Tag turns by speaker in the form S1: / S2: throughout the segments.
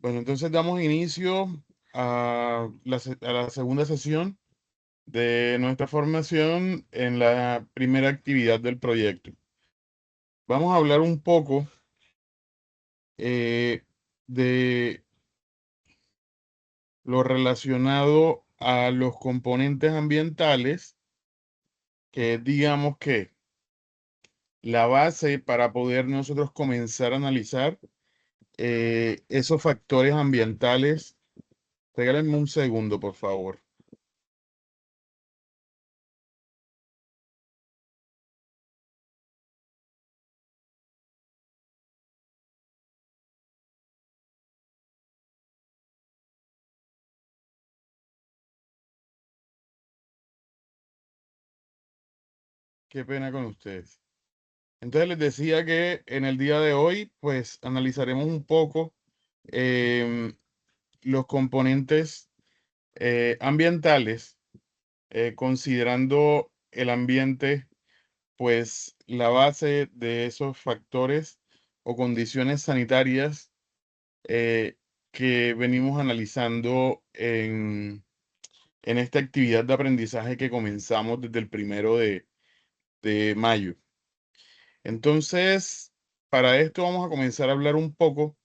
S1: Bueno, entonces damos inicio a la segunda sesión de nuestra formación en la primera actividad del proyecto. Vamos a hablar un poco eh, de lo relacionado a los componentes ambientales, que es, digamos que la base para poder nosotros comenzar a analizar esos factores ambientales. Regálenme un segundo, por favor. Qué pena con ustedes. Entonces les decía que en el día de hoy, pues analizaremos un poco em, los componentes ambientales, considerando el ambiente, pues la base de esos factores o condiciones sanitarias eh, que venimos analizando en esta actividad de aprendizaje que comenzamos desde el 1 de mayo. Entonces, para esto vamos a comenzar a hablar un poco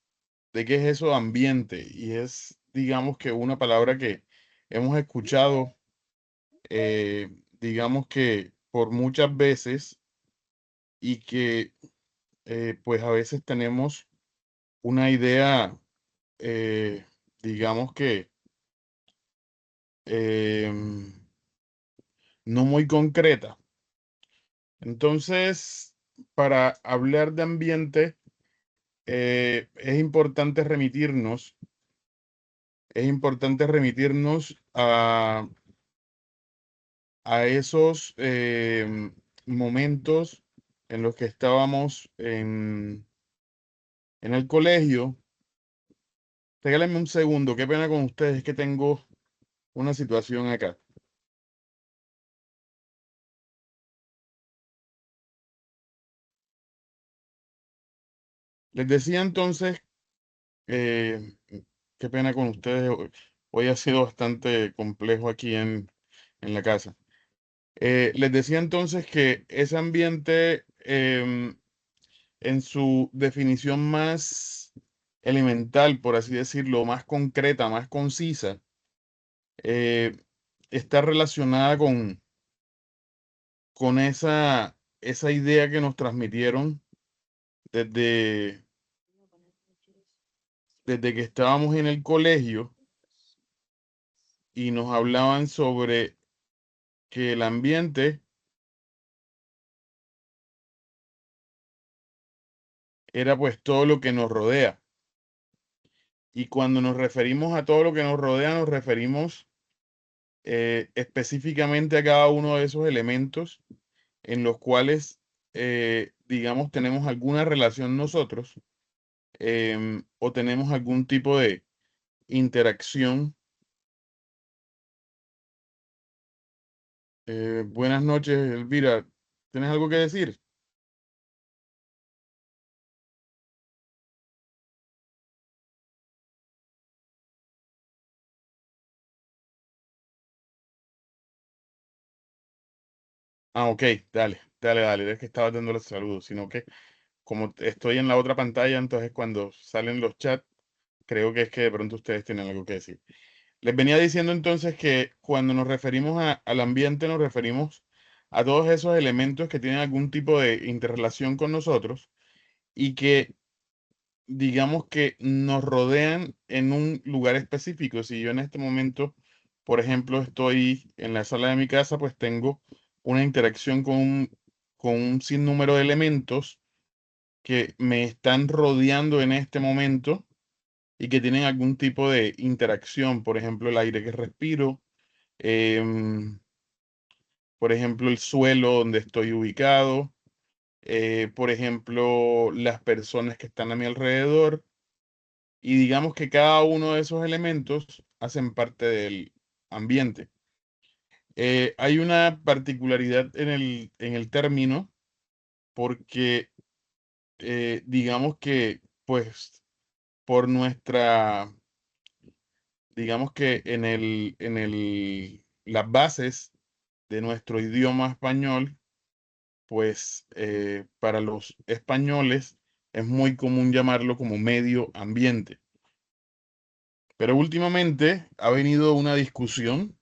S1: de qué es eso de ambiente. Y es, digamos que una palabra que hemos escuchado, digamos que por muchas veces y que pues a veces tenemos una idea, eh, digamos que em, no muy concreta. Entonces, para hablar de ambiente, es importante remitirnos a esos momentos en los que estábamos en el colegio. Regálenme un segundo, qué pena con ustedes, es que tengo una situación acá. Les decía entonces, eh, qué pena con ustedes, hoy ha sido bastante complejo aquí en la casa. Les decía entonces que ese ambiente, en su definición más elemental, por así decirlo, más concreta, más concisa, eh, está relacionada con esa idea que nos transmitieron desde, desde que estábamos en el colegio y nos hablaban sobre que el ambiente era pues todo lo que nos rodea. Y cuando nos referimos a todo lo que nos rodea, nos referimos específicamente a cada uno de esos elementos en los cuales, digamos, tenemos alguna relación nosotros, o tenemos algún tipo de interacción. Buenas noches, Elvira. ¿Tienes algo que decir? Ah, ok, dale, dale, dale. Es que estaba dando los saludos, sino que como estoy en la otra pantalla, entonces cuando salen los chats, creo que es que de pronto ustedes tienen algo que decir. Les venía diciendo entonces que cuando nos referimos al ambiente, nos referimos a todos esos elementos que tienen algún tipo de interrelación con nosotros y que, digamos que nos rodean en un lugar específico. Si yo en este momento, por ejemplo, estoy en la sala de mi casa, pues tengo una interacción con un sinnúmero de elementos que me están rodeando en este momento y que tienen algún tipo de interacción. Por ejemplo, el aire que respiro, em, por ejemplo, el suelo donde estoy ubicado, por ejemplo, las personas que están a mi alrededor. Y digamos que cada uno de esos elementos hacen parte del ambiente. Hay una particularidad en el término porque digamos que, pues, por nuestra, digamos que las bases de nuestro idioma español, pues para los españoles es muy común llamarlo como medio ambiente. Pero últimamente ha venido una discusión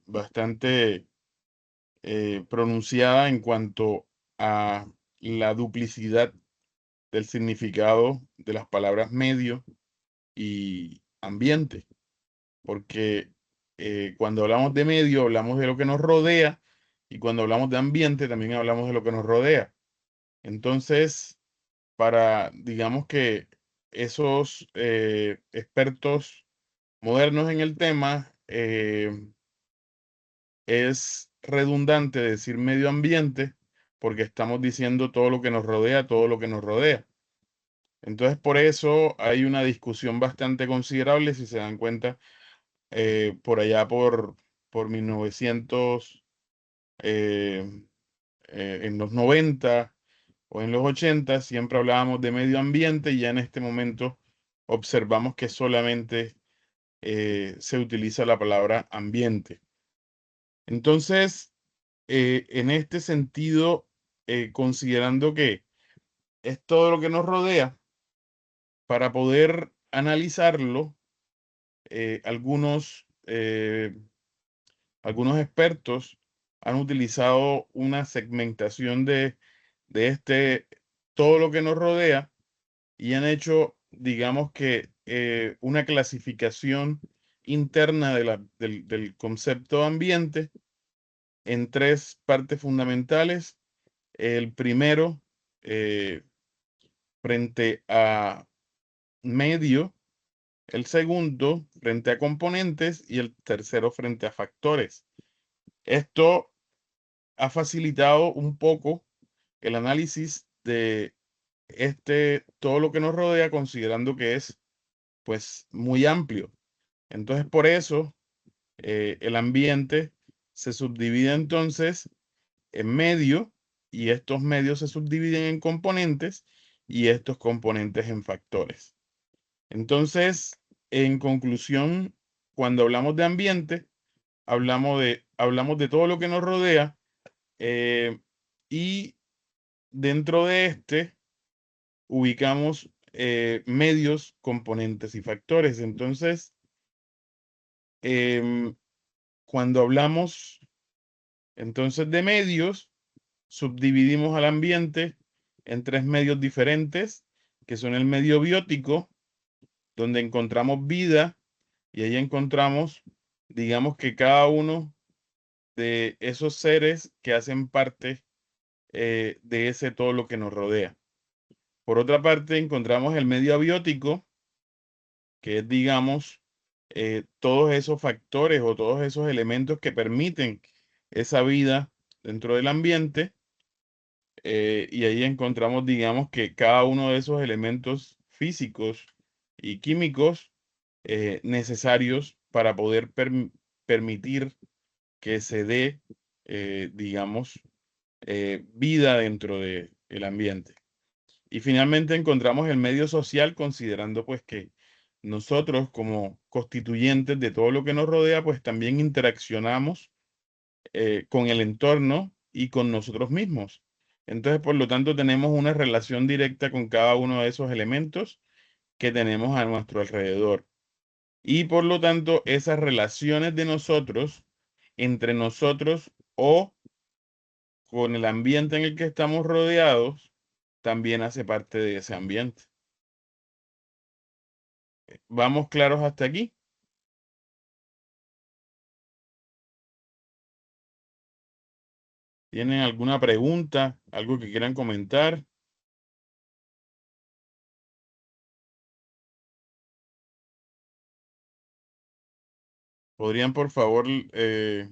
S1: bastante pronunciada en cuanto a la duplicidad del significado de las palabras medio y ambiente, porque cuando hablamos de medio hablamos de lo que nos rodea y cuando hablamos de ambiente también hablamos de lo que nos rodea. Entonces, para, digamos que esos expertos modernos en el tema, es redundante decir medio ambiente porque estamos diciendo todo lo que nos rodea, todo lo que nos rodea. Entonces, por eso hay una discusión bastante considerable, si se dan cuenta, por allá por 1900, eh, en los 90 o en los 80, siempre hablábamos de medio ambiente y ya en este momento observamos que solamente se utiliza la palabra ambiente. Entonces, en este sentido, considerando que es todo lo que nos rodea, para poder analizarlo, algunos expertos han utilizado una segmentación de todo lo que nos rodea y han hecho, digamos que, una clasificación interna del concepto ambiente en tres partes fundamentales. El primero, eh, frente a medio, el segundo frente a componentes y el tercero frente a factores. Esto ha facilitado un poco el análisis de todo lo que nos rodea, considerando que es pues muy amplio. Entonces, por eso el ambiente se subdivide entonces en medio y estos medios se subdividen en componentes y estos componentes en factores. Entonces, en conclusión, cuando hablamos de ambiente, hablamos de todo lo que nos rodea, eh, y dentro de este ubicamos medios, componentes y factores. Entonces, em, cuando hablamos entonces de medios, subdividimos al ambiente en tres medios diferentes, que son el medio biótico, donde encontramos vida, y ahí encontramos, digamos que cada uno de esos seres que hacen parte de ese todo lo que nos rodea. Por otra parte, encontramos el medio abiótico, que es, digamos, todos esos factores o todos esos elementos que permiten esa vida dentro del ambiente. Y ahí encontramos, digamos, que cada uno de esos elementos físicos y químicos necesarios para poder permitir que se dé, digamos, vida dentro del ambiente. Y finalmente encontramos el medio social, considerando pues que nosotros como constituyentes de todo lo que nos rodea, pues también interaccionamos con el entorno y con nosotros mismos. Entonces, por lo tanto, tenemos una relación directa con cada uno de esos elementos que tenemos a nuestro alrededor. Y por lo tanto, esas relaciones de nosotros, entre nosotros o con el ambiente en el que estamos rodeados, también hace parte de ese ambiente. ¿Vamos claros hasta aquí? ¿Tienen alguna pregunta? ¿Algo que quieran comentar? ¿Podrían, por favor, eh,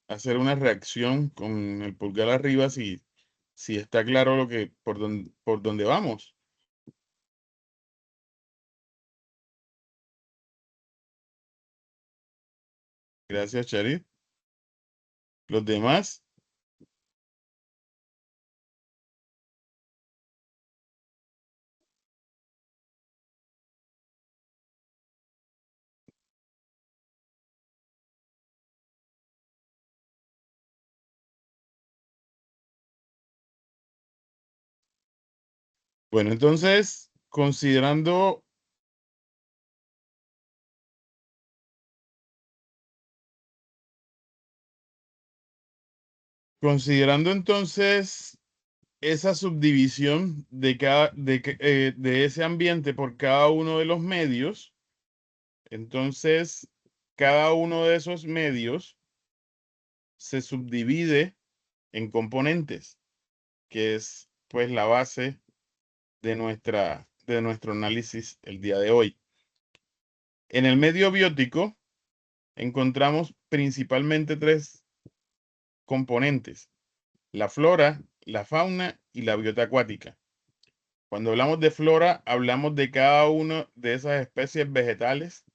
S1: hacer una reacción con el pulgar arriba si está claro por dónde vamos? Gracias, Charit. Los demás, Bueno, entonces, considerando entonces esa subdivisión de ese ambiente por cada uno de los medios, entonces cada uno de esos medios se subdivide en componentes, que es pues la base de nuestro análisis el día de hoy. En el medio biótico encontramos principalmente tres componentes: la flora, la fauna y la biota acuática. Cuando hablamos de flora, hablamos de cada una de esas especies vegetales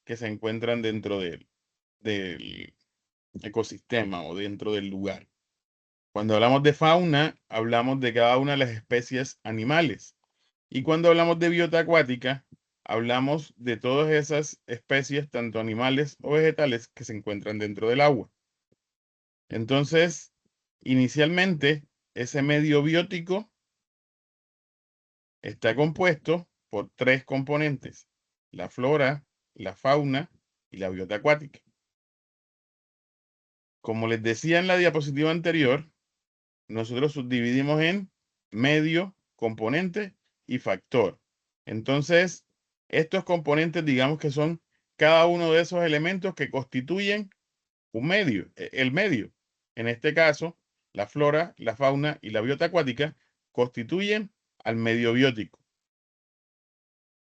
S1: que se encuentran dentro del ecosistema o dentro del lugar. Cuando hablamos de fauna, hablamos de cada una de las especies animales. Y cuando hablamos de biota acuática, hablamos de todas esas especies, tanto animales o vegetales, que se encuentran dentro del agua. Entonces, inicialmente, ese medio biótico está compuesto por tres componentes: la flora, la fauna y la biota acuática. Como les decía en la diapositiva anterior, nosotros subdividimos en medio, componente y factor. Entonces, estos componentes, digamos que son cada uno de esos elementos que constituyen un medio, el medio. En este caso, la flora, la fauna y la biota acuática constituyen al medio biótico.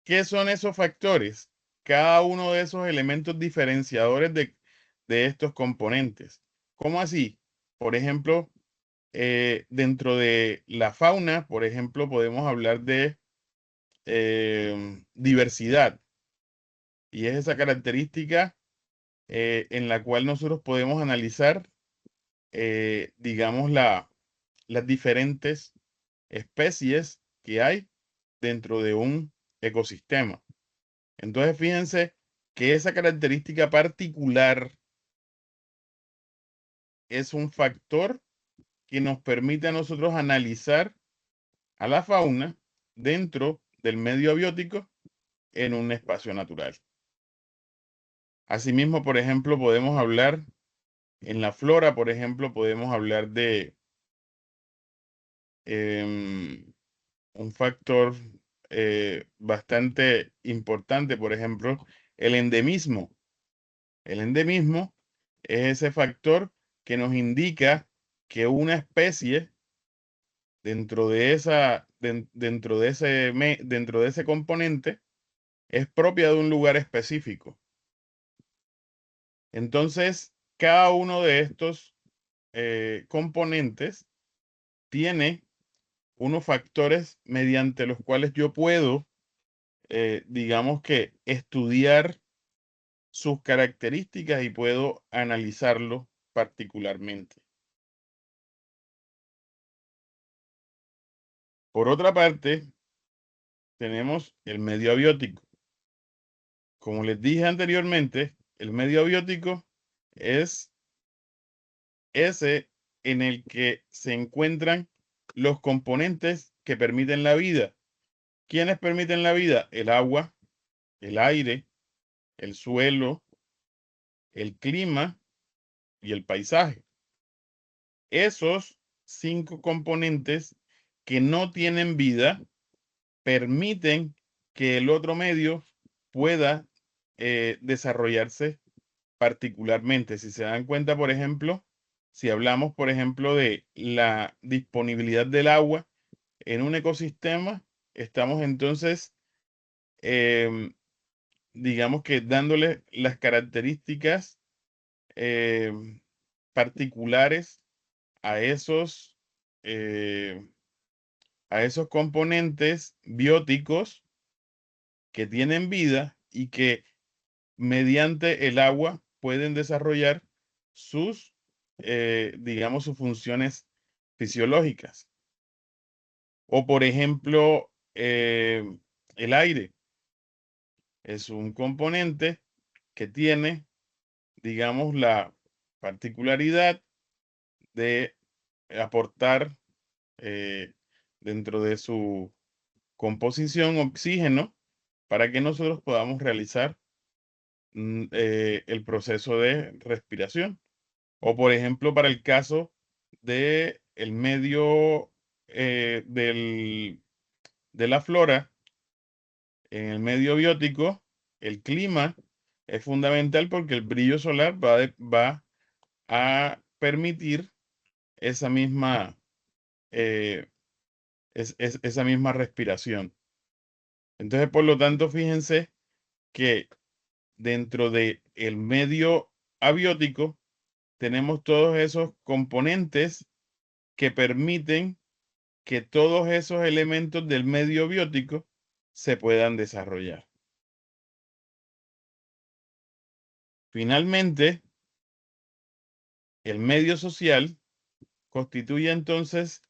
S1: ¿Qué son esos factores? Cada uno de esos elementos diferenciadores de estos componentes. ¿Cómo así? Por ejemplo, dentro de la fauna, por ejemplo, podemos hablar de diversidad, y es esa característica en la cual nosotros podemos analizar, digamos, las diferentes especies que hay dentro de un ecosistema. Entonces, fíjense que esa característica particular es un factor que nos permite a nosotros analizar a la fauna dentro del medio abiótico en un espacio natural. Asimismo, por ejemplo, podemos hablar en la flora, por ejemplo, podemos hablar de em, un factor bastante importante, por ejemplo, el endemismo. El endemismo es ese factor que nos indica que una especie dentro de ese componente es propia de un lugar específico. Entonces, cada uno de estos componentes tiene unos factores mediante los cuales yo puedo, digamos que, estudiar sus características y puedo analizarlo particularmente. Por otra parte, tenemos el medio abiótico. Como les dije anteriormente, el medio abiótico es ese en el que se encuentran los componentes que permiten la vida. ¿Quiénes permiten la vida? El agua, el aire, el suelo, el clima y el paisaje. Esos cinco componentes que no tienen vida permiten que el otro medio pueda desarrollarse particularmente. Si se dan cuenta, por ejemplo, si hablamos, por ejemplo, de la disponibilidad del agua en un ecosistema, estamos entonces, em, digamos que dándole las características particulares a eh, a esos componentes bióticos que tienen vida y que mediante el agua pueden desarrollar digamos, sus funciones fisiológicas. O por ejemplo, el aire es un componente que tiene, digamos, la particularidad de aportar eh, dentro de su composición, oxígeno, para que nosotros podamos realizar el proceso de respiración. O por ejemplo, para el caso de el medio de la flora, en el medio biótico, el clima es fundamental porque el brillo solar va a permitir esa misma, eh, esa misma respiración. Entonces, por lo tanto, fíjense que dentro de el medio abiótico tenemos todos esos componentes que permiten que todos esos elementos del medio biótico se puedan desarrollar. Finalmente, el medio social constituye entonces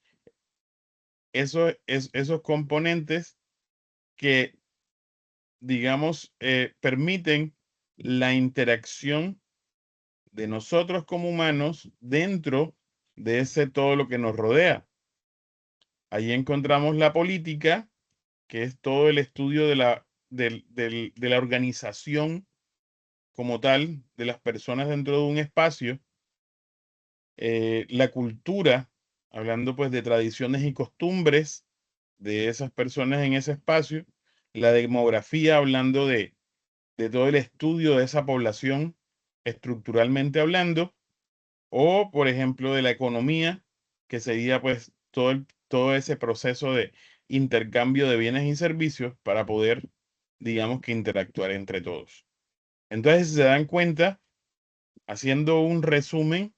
S1: esos componentes que, digamos, permiten la interacción de nosotros como humanos dentro de ese todo lo que nos rodea. Ahí encontramos la política, que es todo el estudio de la organización como tal de las personas dentro de un espacio. La cultura, hablando pues de tradiciones y costumbres de esas personas en ese espacio. La demografía, hablando de todo el estudio de esa población estructuralmente hablando. O, por ejemplo, de la economía, que sería pues todo ese proceso de intercambio de bienes y servicios para poder, digamos que interactuar entre todos. Entonces, si se dan cuenta, haciendo un resumen,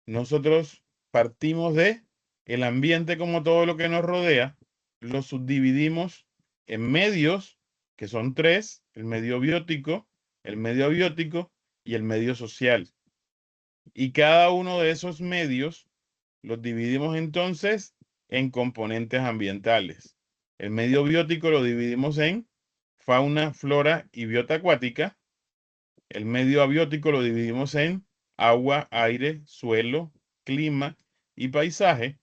S1: nosotros partimos de el ambiente como todo lo que nos rodea, lo subdividimos en medios, que son tres: el medio biótico, el medio abiótico y el medio social. Y cada uno de esos medios los dividimos entonces en componentes ambientales. El medio biótico lo dividimos en fauna, flora y biota acuática. El medio abiótico lo dividimos en agua, aire, suelo, clima y paisaje.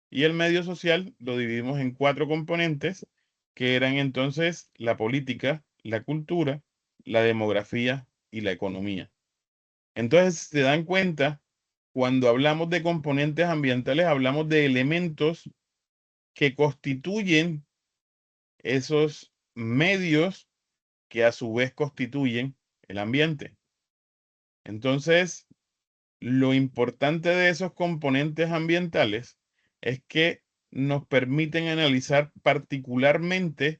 S1: Y el medio social lo dividimos en cuatro componentes, que eran entonces la política, la cultura, la demografía y la economía. Entonces, si se dan cuenta, cuando hablamos de componentes ambientales, hablamos de elementos que constituyen esos medios que a su vez constituyen el ambiente. Entonces, lo importante de esos componentes ambientales es que nos permiten analizar particularmente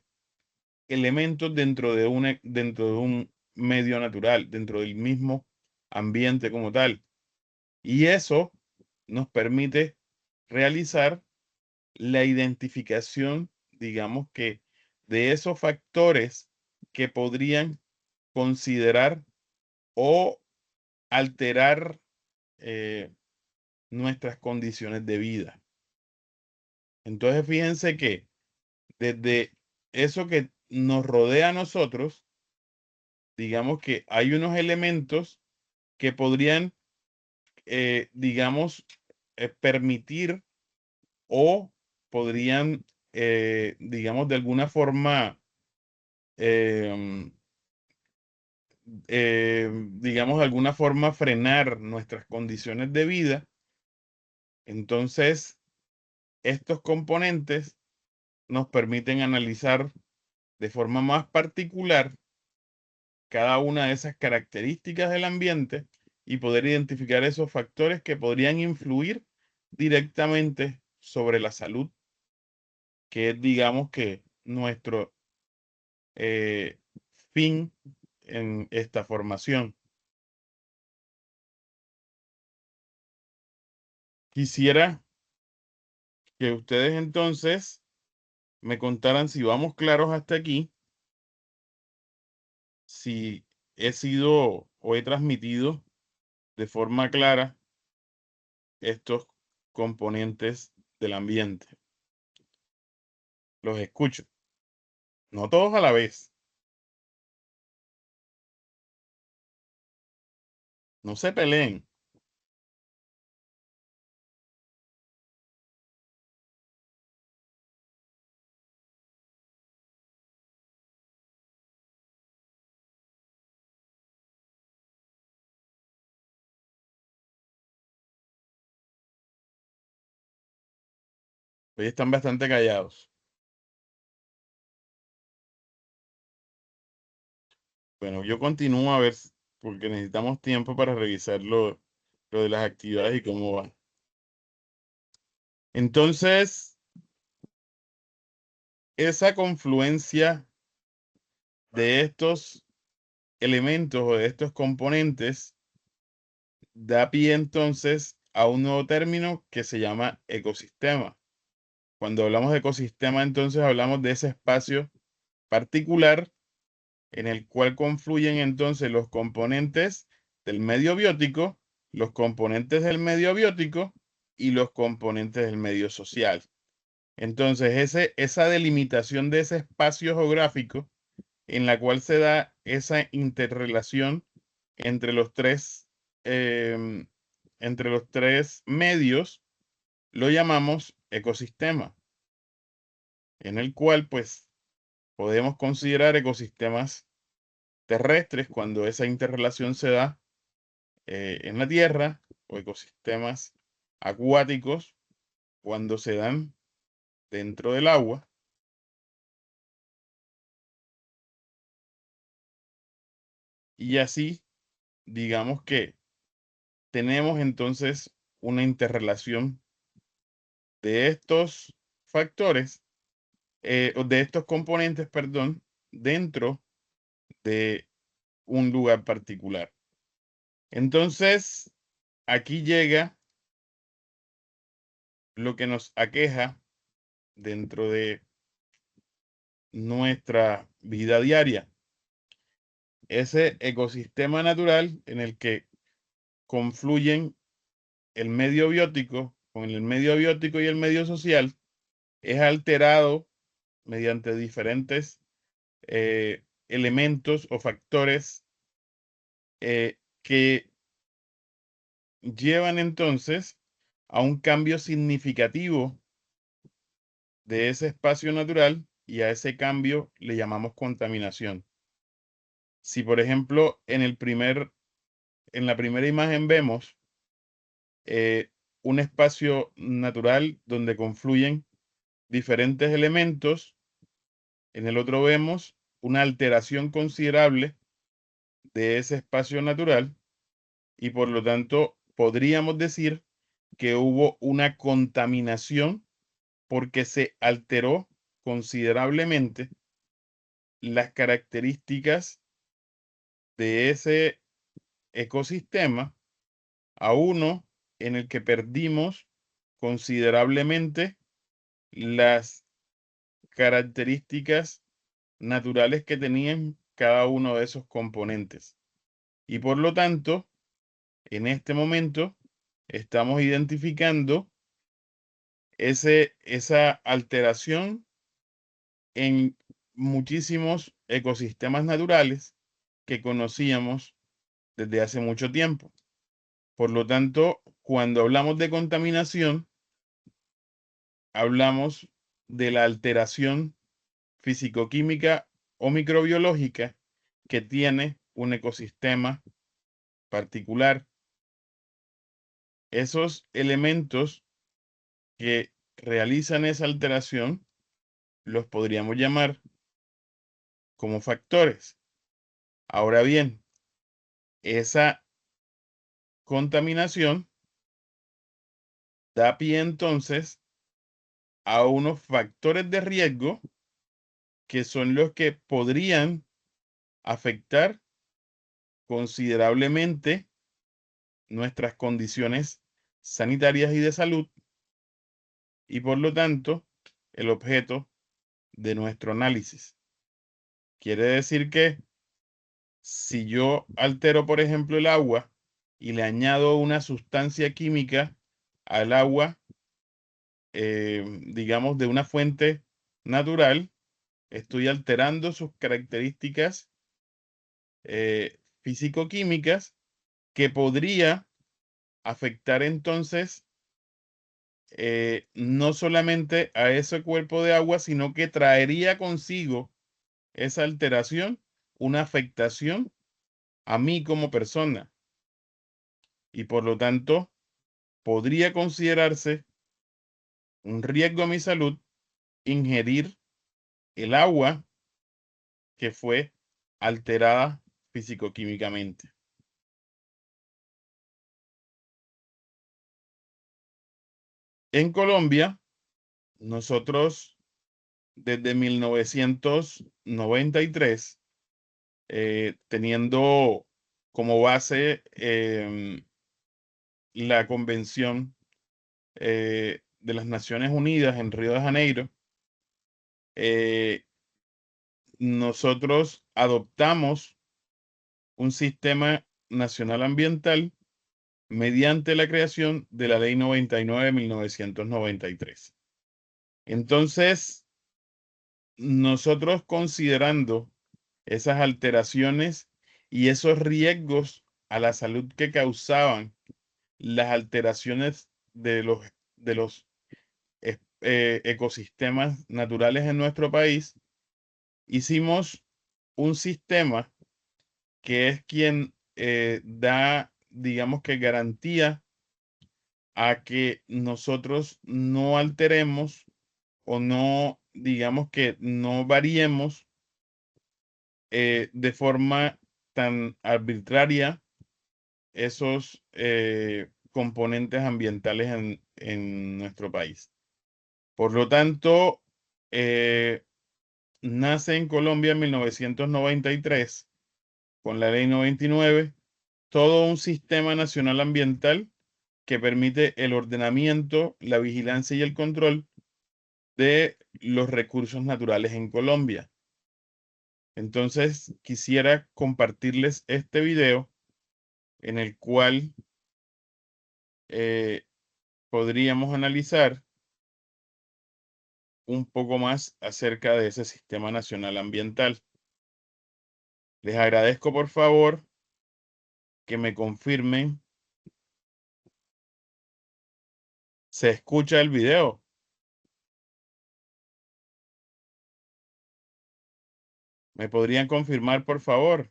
S1: elementos dentro de un medio natural, dentro del mismo ambiente como tal. Y eso nos permite realizar la identificación, digamos que, de esos factores que podrían considerar o alterar eh, nuestras condiciones de vida. Entonces, fíjense que desde eso que nos rodea a nosotros, digamos que hay unos elementos que podrían, digamos, permitir o podrían, digamos, de alguna forma, em, digamos, de alguna forma frenar nuestras condiciones de vida. Entonces, estos componentes nos permiten analizar de forma más particular cada una de esas características del ambiente y poder identificar esos factores que podrían influir directamente sobre la salud, que es, digamos que, nuestro eh, fin en esta formación. Quisiera que ustedes entonces me contaran, si vamos claros hasta aquí, si he sido o he transmitido de forma clara estos componentes del ambiente. Los escucho, no todos a la vez. No se peleen. Hoy están bastante callados. Bueno, yo continúo a ver, porque necesitamos tiempo para revisar lo de las actividades y cómo va. Entonces, esa confluencia de estos elementos o de estos componentes da pie entonces a un nuevo término que se llama ecosistema. Cuando hablamos de ecosistema, entonces hablamos de ese espacio particular en el cual confluyen entonces los componentes del medio biótico, los componentes del medio biótico y los componentes del medio social. Entonces, esa delimitación de ese espacio geográfico en la cual se da esa interrelación entre em, entre los tres medios, lo llamamos ecosistema, en el cual pues podemos considerar ecosistemas terrestres cuando esa interrelación se da en la tierra o ecosistemas acuáticos cuando se dan dentro del agua. Y así, digamos que tenemos entonces una interrelación de estos factores, o de estos componentes, perdón, dentro de un lugar particular. Entonces, aquí llega lo que nos aqueja dentro de nuestra vida diaria. Ese ecosistema natural en el que confluyen el medio biótico con el medio biótico y el medio social es alterado mediante diferentes elementos o factores que llevan entonces a un cambio significativo de ese espacio natural y a ese cambio le llamamos contaminación. Si por ejemplo en la primera imagen vemos eh, un espacio natural donde confluyen diferentes elementos, en el otro vemos una alteración considerable de ese espacio natural y por lo tanto podríamos decir que hubo una contaminación porque se alteró considerablemente las características de ese ecosistema a uno en el que perdimos considerablemente las características naturales que tenían cada uno de esos componentes. Y por lo tanto, en este momento estamos identificando esa alteración en muchísimos ecosistemas naturales que conocíamos desde hace mucho tiempo. Por lo tanto, cuando hablamos de contaminación, hablamos de la alteración físico-química o microbiológica que tiene un ecosistema particular. Esos elementos que realizan esa alteración los podríamos llamar como factores. Ahora bien, esa contaminación da pie entonces a unos factores de riesgo que son los que podrían afectar considerablemente nuestras condiciones sanitarias y de salud y por lo tanto el objeto de nuestro análisis. Quiere decir que si yo altero, por ejemplo, el agua y le añado una sustancia química al agua, digamos, de una fuente natural, estoy alterando sus características físico-químicas que podría afectar entonces no solamente a ese cuerpo de agua, sino que traería consigo esa alteración, una afectación a mí como persona. Y por lo tanto, podría considerarse un riesgo a mi salud ingerir el agua que fue alterada físico-químicamente. En Colombia, nosotros desde 1993, teniendo como base la Convención de las Naciones Unidas en Río de Janeiro, nosotros adoptamos un sistema nacional ambiental mediante la creación de la Ley 99 de 1993. Entonces, nosotros considerando esas alteraciones y esos riesgos a la salud que causaban las alteraciones de los ecosistemas naturales en nuestro país, hicimos un sistema que es quien da, digamos que garantía a que nosotros no alteremos o no, digamos que no variemos de forma tan arbitraria esos componentes ambientales en nuestro país. Por lo tanto, nace en Colombia en 1993 con la Ley 99 todo un sistema nacional ambiental que permite el ordenamiento, la vigilancia y el control de los recursos naturales en Colombia. Entonces, quisiera compartirles este video en el cual podríamos analizar un poco más acerca de ese sistema nacional ambiental. Les agradezco, por favor, que me confirmen. ¿Se escucha el video? ¿Me podrían confirmar, por favor?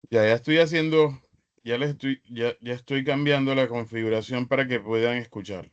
S1: Ya estoy haciendo, ya estoy cambiando la configuración para que puedan escuchar.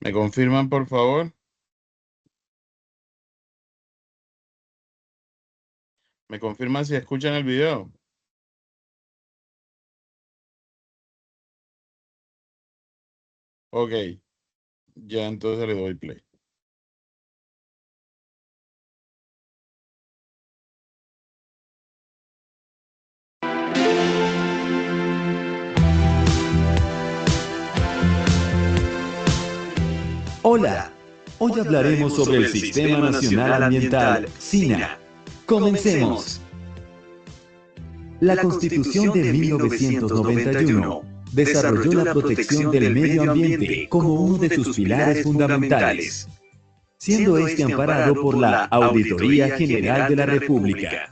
S1: ¿Me confirman, por favor? ¿Me confirman si escuchan el video? Ok, ya entonces le doy play.
S2: Hola, hoy hablaremos sobre el Sistema Nacional Ambiental, SINA. Comencemos. La Constitución de 1991 desarrolló la protección del medio ambiente como uno de sus pilares fundamentales, siendo este amparado por la Auditoría General de la República.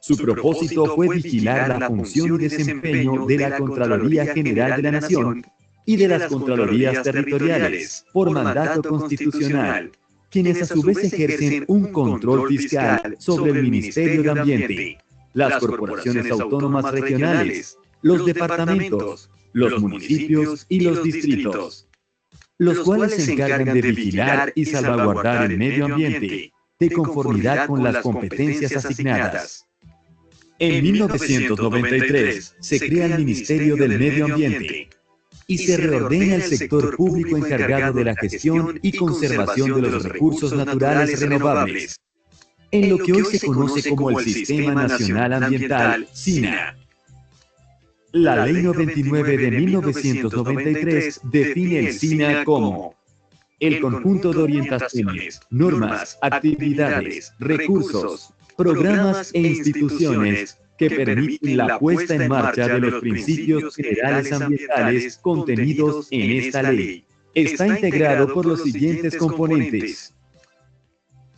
S2: Su propósito fue vigilar la función y desempeño de la Contraloría General de la Nación y de las Contralorías Territoriales, por mandato constitucional, quienes a su vez ejercen un control fiscal sobre el Ministerio de Ambiente. las corporaciones autónomas regionales, los departamentos, los municipios y los distritos, los cuales se encargan de vigilar y salvaguardar el medio ambiente de conformidad con las competencias asignadas. En 1993 se crea el Ministerio del Medio Ambiente y se reordena el sector público encargado de la gestión y conservación de los recursos naturales renovables, en lo que hoy se conoce como el Sistema Nacional Ambiental, SINA. La Ley 99 de 1993 define el SINA como el conjunto de orientaciones, normas, actividades, recursos, programas e instituciones que permiten la puesta en marcha de los principios generales ambientales contenidos en esta ley. Está integrado por los siguientes componentes.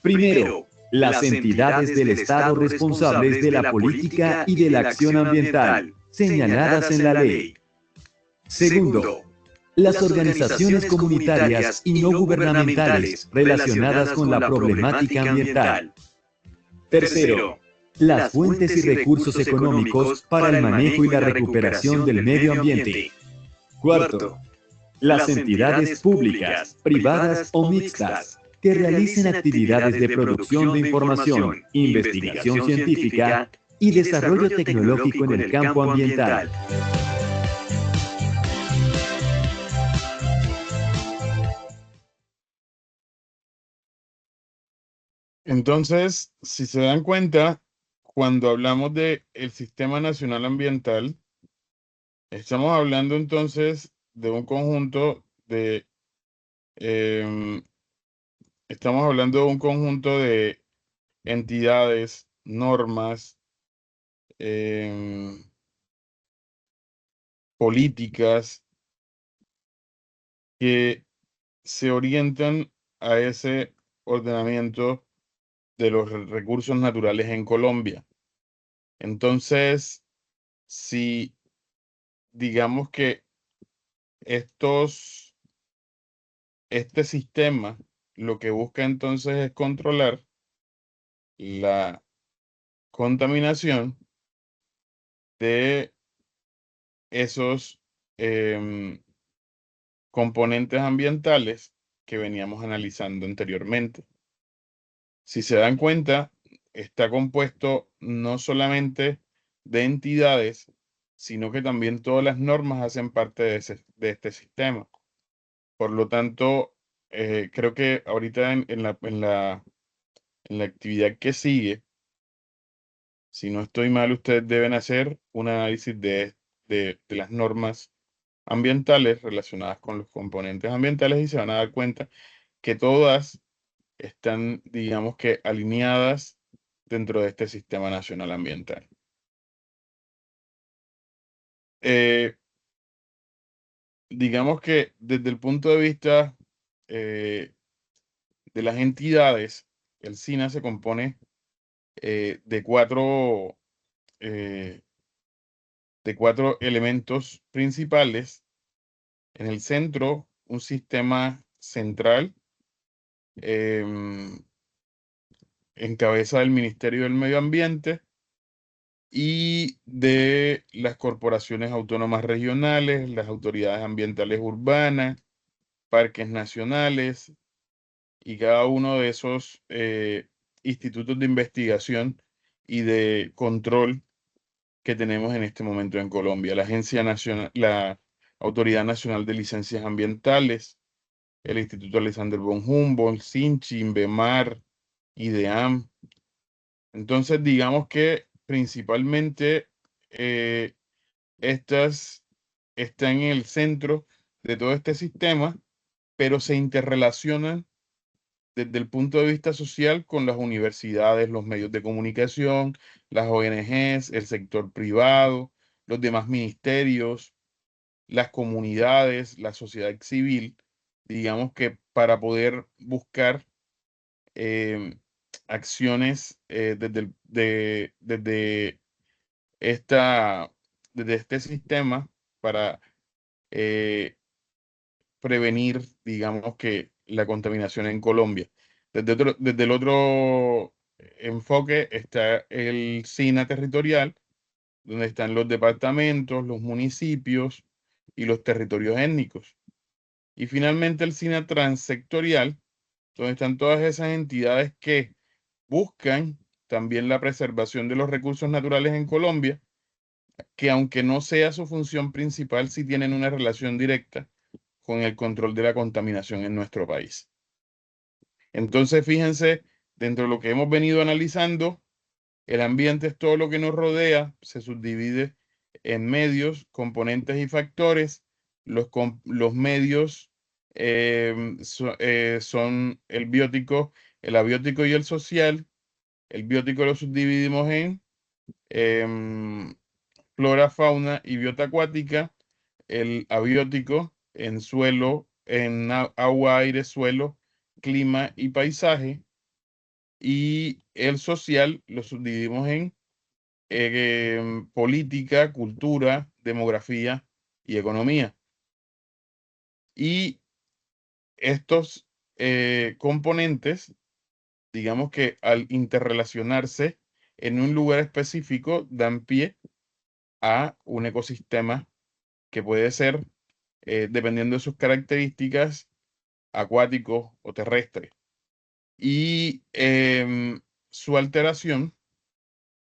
S2: Primero, las entidades del Estado responsables de la política y de la acción ambiental, señaladas en la ley. Segundo, las organizaciones comunitarias y no gubernamentales relacionadas con la problemática ambiental. Tercero, las fuentes y recursos económicos para el manejo y la recuperación del medio ambiente. Cuarto, las entidades públicas, privadas o mixtas que realicen actividades de producción de información, investigación científica y desarrollo tecnológico en el campo ambiental.
S1: Entonces, si se dan cuenta, cuando hablamos de el Sistema Nacional Ambiental, estamos hablando entonces de un conjunto de, em, estamos hablando de un conjunto de entidades, normas, em, políticas que se orientan a ese ordenamiento de los recursos naturales en Colombia. Entonces, si digamos que este sistema lo que busca entonces es controlar la contaminación de esos em, componentes ambientales que veníamos analizando anteriormente. Si se dan cuenta, está compuesto no solamente de entidades, sino que también todas las normas hacen parte de este sistema. Por lo tanto, creo que ahorita en la actividad que sigue, si no estoy mal, ustedes deben hacer un análisis de las normas ambientales relacionadas con los componentes ambientales y se van a dar cuenta que todas están, digamos que, alineadas dentro de este sistema nacional ambiental. Eh, digamos que desde el punto de vista eh, de las entidades, el SINA se compone de eh, de cuatro elementos principales. En el centro, un sistema central em, en cabeza del Ministerio del Medio Ambiente y de las corporaciones autónomas regionales, las autoridades ambientales urbanas, parques nacionales y cada uno de esos institutos de investigación y de control que tenemos en este momento en Colombia. La Agencia Nacional, la Autoridad Nacional de Licencias Ambientales, el Instituto Alexander von Humboldt, SINCHI, INVEMAR, IDEAM. Entonces, digamos que principalmente eh, estas están en el centro de todo este sistema, pero se interrelacionan desde el punto de vista social con las universidades, los medios de comunicación, las ONGs, el sector privado, los demás ministerios, las comunidades, la sociedad civil, digamos que para poder buscar em, acciones desde esta, desde este sistema para prevenir, digamos que la contaminación en Colombia. Desde el otro enfoque está el SINA territorial, donde están los departamentos, los municipios y los territorios étnicos. Y finalmente el SINA transsectorial, donde están todas esas entidades que buscan también la preservación de los recursos naturales en Colombia, que aunque no sea su función principal, sí tienen una relación directa con el control de la contaminación en nuestro país. Entonces, fíjense, dentro de lo que hemos venido analizando, el ambiente es todo lo que nos rodea, se subdivide en medios, componentes y factores. Los medios son el biótico, el abiótico y el social. El biótico lo subdividimos en em, flora, fauna y biota acuática. El abiótico en suelo, en agua, aire, suelo, clima y paisaje. Y el social lo subdividimos en política, cultura, demografía y economía. Y estos componentes, digamos que al interrelacionarse en un lugar específico, dan pie a un ecosistema que puede ser, dependiendo de sus características, acuático o terrestre. Y su alteración,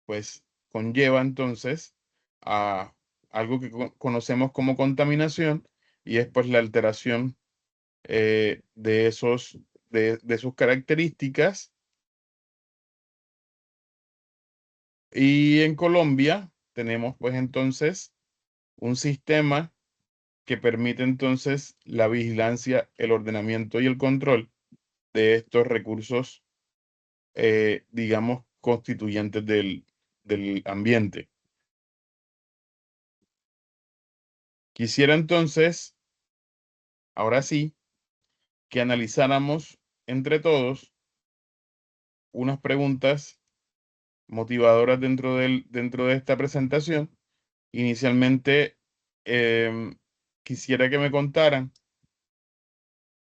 S1: pues, conlleva entonces a algo que conocemos como contaminación y es pues la alteración de sus características. Y en Colombia tenemos pues entonces un sistema que permite entonces la vigilancia, el ordenamiento y el control de estos recursos, digamos, constituyentes del ambiente. Quisiera entonces, ahora sí, que analizáramos entre todos unas preguntas motivadoras dentro de esta presentación. Inicialmente, quisiera que me contaran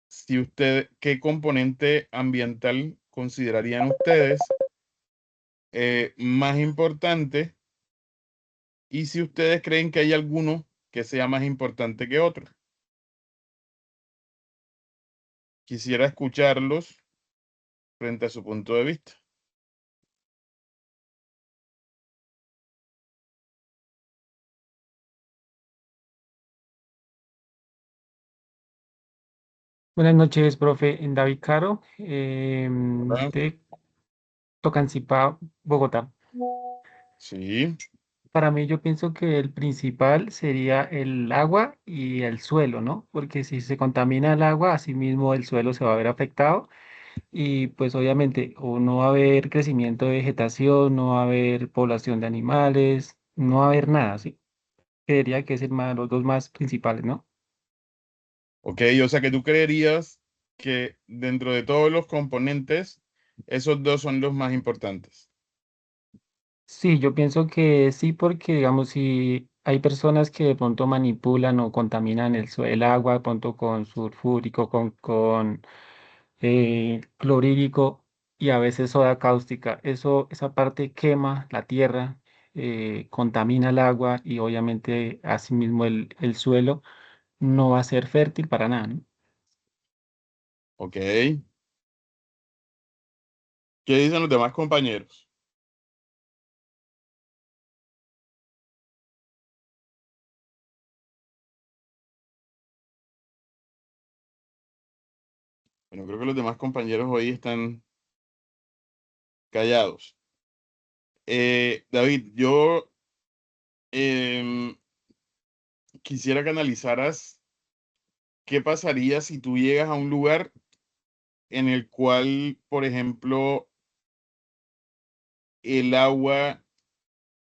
S1: si usted, qué componente ambiental considerarían ustedes más importante y si ustedes creen que hay alguno que sea más importante que otro. Quisiera escucharlos frente a su punto de vista.
S3: Buenas noches, profe. David Caro,
S1: ¿Verdad?
S3: de Tocancipá, Bogotá.
S1: Sí,
S3: Para mí, yo pienso que el principal sería el agua y el suelo, ¿no? Porque si se contamina el agua, asimismo el suelo se va a ver afectado y pues obviamente o no va a haber crecimiento de vegetación, no va a haber población de animales, no va a haber nada, ¿sí? Creería que es los dos más principales, ¿no?
S1: ok, o sea que tú creerías que dentro de todos los componentes, esos dos son los más importantes.
S3: Sí, yo pienso que sí, porque digamos, si hay personas que de pronto manipulan o contaminan el agua, de pronto con sulfúrico, con clorhídrico y a veces soda cáustica, esa parte quema la tierra, contamina el agua y obviamente asimismo el suelo no va a ser fértil para nada, ¿no?
S1: Ok, ¿qué dicen los demás compañeros? Bueno, creo que los demás compañeros hoy están callados. David, yo em, quisiera que analizaras qué pasaría si tú llegas a un lugar en el cual, por ejemplo, el agua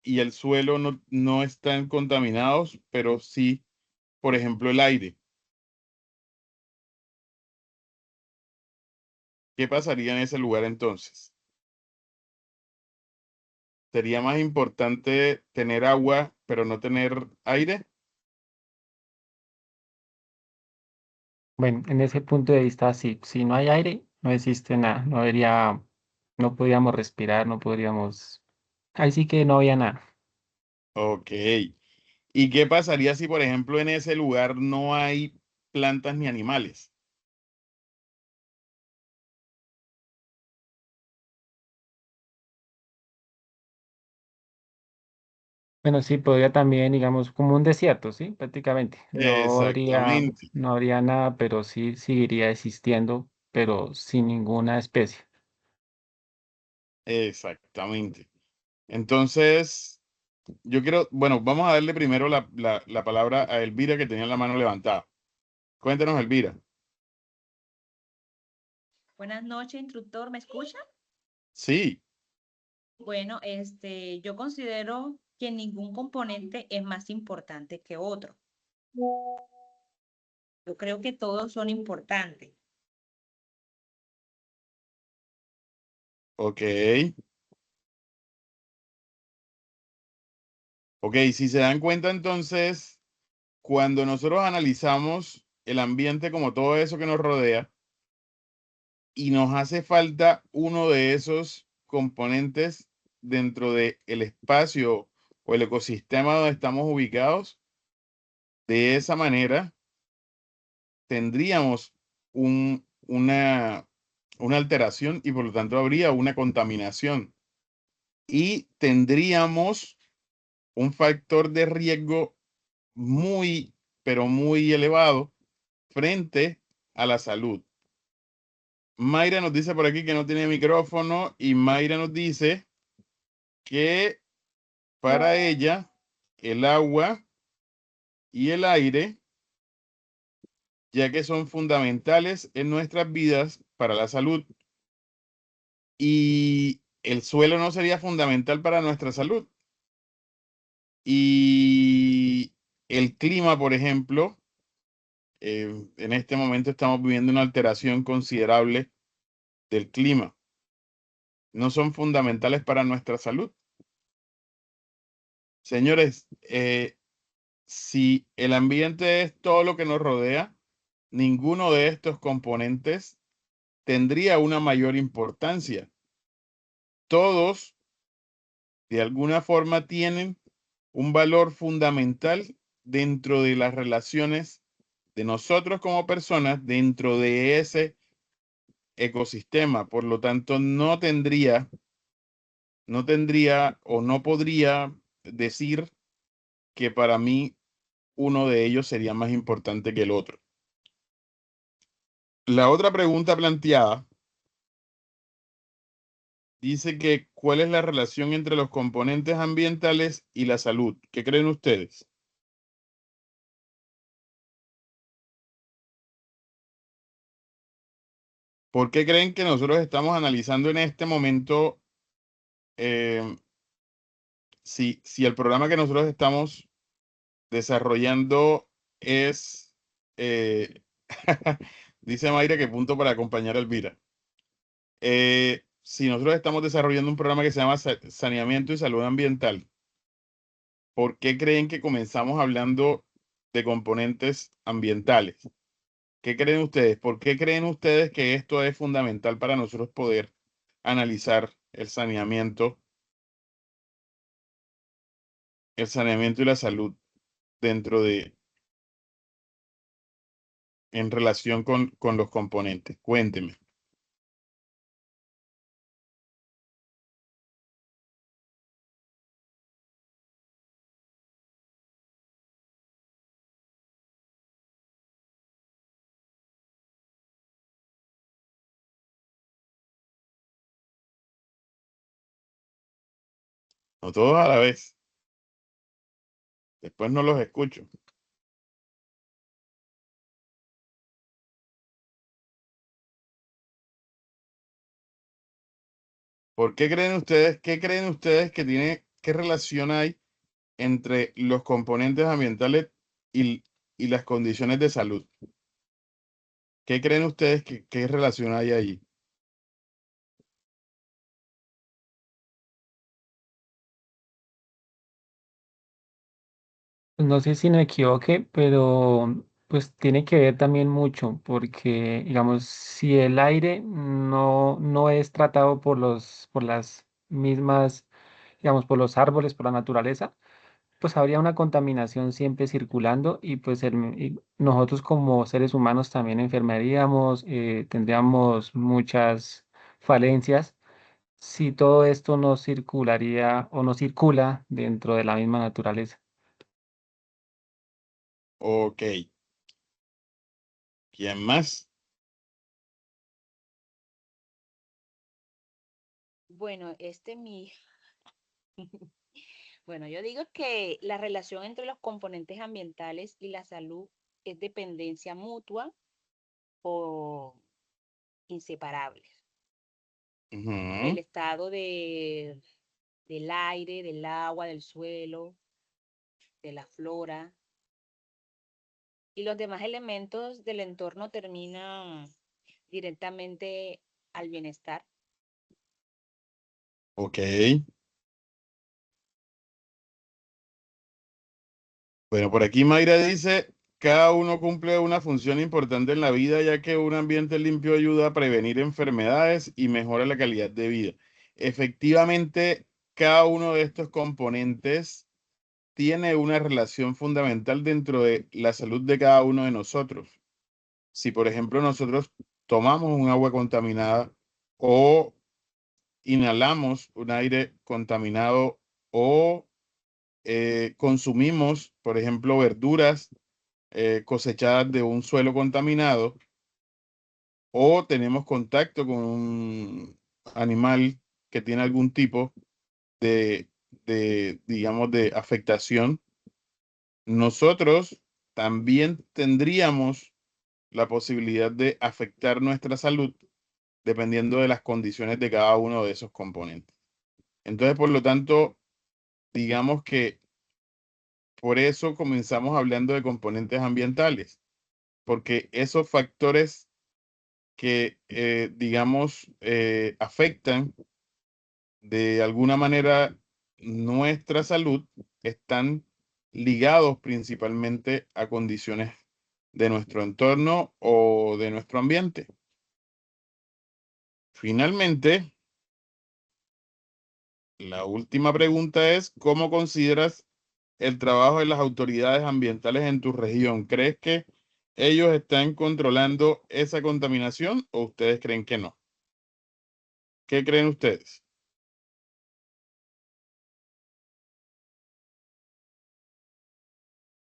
S1: y el suelo no están contaminados, pero sí, por ejemplo, el aire. ¿Qué pasaría en ese lugar entonces? ¿Sería más importante tener agua, pero no tener aire?
S3: Bueno, en ese punto de vista, sí, si no hay aire, no existe nada, no habría no podíamos respirar, no podríamos, ahí sí que no había nada.
S1: Ok. ¿Y qué pasaría si, por ejemplo, en ese lugar no hay plantas ni animales?
S3: Bueno, sí, podría también, digamos, como un desierto, ¿sí? Prácticamente.
S1: Exactamente,
S3: No habría nada, pero sí seguiría existiendo, pero sin ninguna especie.
S1: exactamente. Entonces, yo quiero, bueno, vamos a darle primero la palabra a Elvira que tenía la mano levantada. Cuéntanos, Elvira.
S4: Buenas noches, instructor, ¿me escucha?
S1: Sí,
S4: Bueno, yo considero que ningún componente es más importante que otro. Yo creo que todos son importantes.
S1: ok. Ok, si se dan cuenta entonces, cuando nosotros analizamos el ambiente como todo eso que nos rodea y nos hace falta uno de esos componentes dentro del espacio o el ecosistema donde estamos ubicados, de esa manera tendríamos una alteración y por lo tanto habría una contaminación y tendríamos un factor de riesgo muy, pero muy elevado frente a la salud. Mayra nos dice por aquí que no tiene micrófono y Mayra nos dice que para ella el agua y el aire, ya que son fundamentales en nuestras vidas para la salud, y el suelo no sería fundamental para nuestra salud. Y el clima, por ejemplo, en este momento estamos viviendo una alteración considerable del clima. No son fundamentales para nuestra salud. Señores, si el ambiente es todo lo que nos rodea, ninguno de estos componentes tendría una mayor importancia. Todos, de alguna forma, tienen un valor fundamental dentro de las relaciones de nosotros como personas dentro de ese ecosistema. Por lo tanto, no tendría o no podría decir que para mí uno de ellos sería más importante que el otro. La otra pregunta planteada dice que ¿cuál es la relación entre los componentes ambientales y la salud? ¿Qué creen ustedes? ¿Por qué creen que nosotros estamos analizando en este momento eh, si el programa que nosotros estamos desarrollando es, eh, dice Mayra que punto para acompañar a Elvira. Si nosotros estamos desarrollando un programa que se llama Saneamiento y Salud Ambiental, ¿por qué creen que comenzamos hablando de componentes ambientales? ¿Qué creen ustedes? ¿Por qué creen ustedes que esto es fundamental para nosotros poder analizar el saneamiento y la salud dentro en relación con los componentes? Cuénteme. No todos a la vez. Después no los escucho. ¿Por qué creen ustedes, qué creen ustedes que tiene, qué relación hay entre los componentes ambientales y las condiciones de salud? ¿Qué creen ustedes que qué relación hay ahí?
S3: No sé si me equivoqué, pero Pues tiene que ver también mucho, porque, digamos, si el aire no es tratado por las mismas, digamos, por los árboles, por la naturaleza, pues habría una contaminación siempre circulando y pues y nosotros como seres humanos también enfermaríamos, tendríamos muchas falencias si todo esto no circularía o no circula dentro de la misma naturaleza.
S1: Ok, ¿quién más?
S4: Bueno, bueno, yo digo que la relación entre los componentes ambientales y la salud es dependencia mutua o inseparables. El
S1: Ujú.
S4: estado del aire, del agua, del suelo, de la flora y los demás elementos del entorno terminan directamente al bienestar.
S1: Ok. Bueno, por aquí Mayra dice, cada uno cumple una función importante en la vida, ya que un ambiente limpio ayuda a prevenir enfermedades y mejora la calidad de vida. Efectivamente, cada uno de estos componentes tiene una relación fundamental dentro de la salud de cada uno de nosotros. Si, por ejemplo, nosotros tomamos un agua contaminada o inhalamos un aire contaminado o consumimos, por ejemplo, verduras cosechadas de un suelo contaminado o tenemos contacto con un animal que tiene algún tipo digamos, de afectación, nosotros también tendríamos la posibilidad de afectar nuestra salud dependiendo de las condiciones de cada uno de esos componentes. Entonces, por lo tanto, digamos que por eso comenzamos hablando de componentes ambientales, porque esos factores que, digamos, afectan de alguna manera nuestra salud están ligados principalmente a condiciones de nuestro entorno o de nuestro ambiente. Finalmente, la última pregunta es, ¿cómo consideras el trabajo de las autoridades ambientales en tu región? ¿Crees que ellos están controlando esa contaminación o ustedes creen que no? ¿Qué creen ustedes?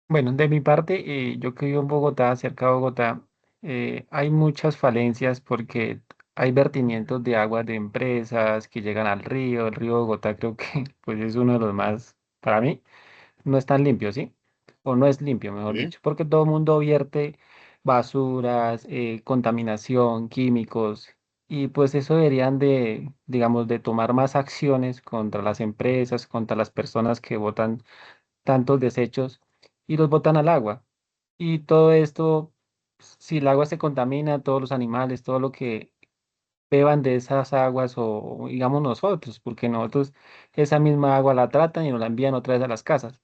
S3: Bueno, de mi parte, yo que vivo en Bogotá, cerca de Bogotá, hay muchas falencias porque hay vertimientos de aguas de empresas que llegan al río. El río Bogotá creo que pues es uno de los más, para mí, no es tan limpio, ¿sí? O no es limpio, mejor
S1: ¿Sí?
S3: dicho, porque todo el mundo vierte basuras, contaminación, químicos, y pues eso deberían de, digamos, de tomar más acciones contra las empresas, contra las personas que botan tantos desechos y los botan al agua. Y todo esto, si el agua se contamina, todos los animales, todo lo que beban de esas aguas o digamos nosotros, porque nosotros esa misma agua la tratan y nos la envían otra vez a las casas,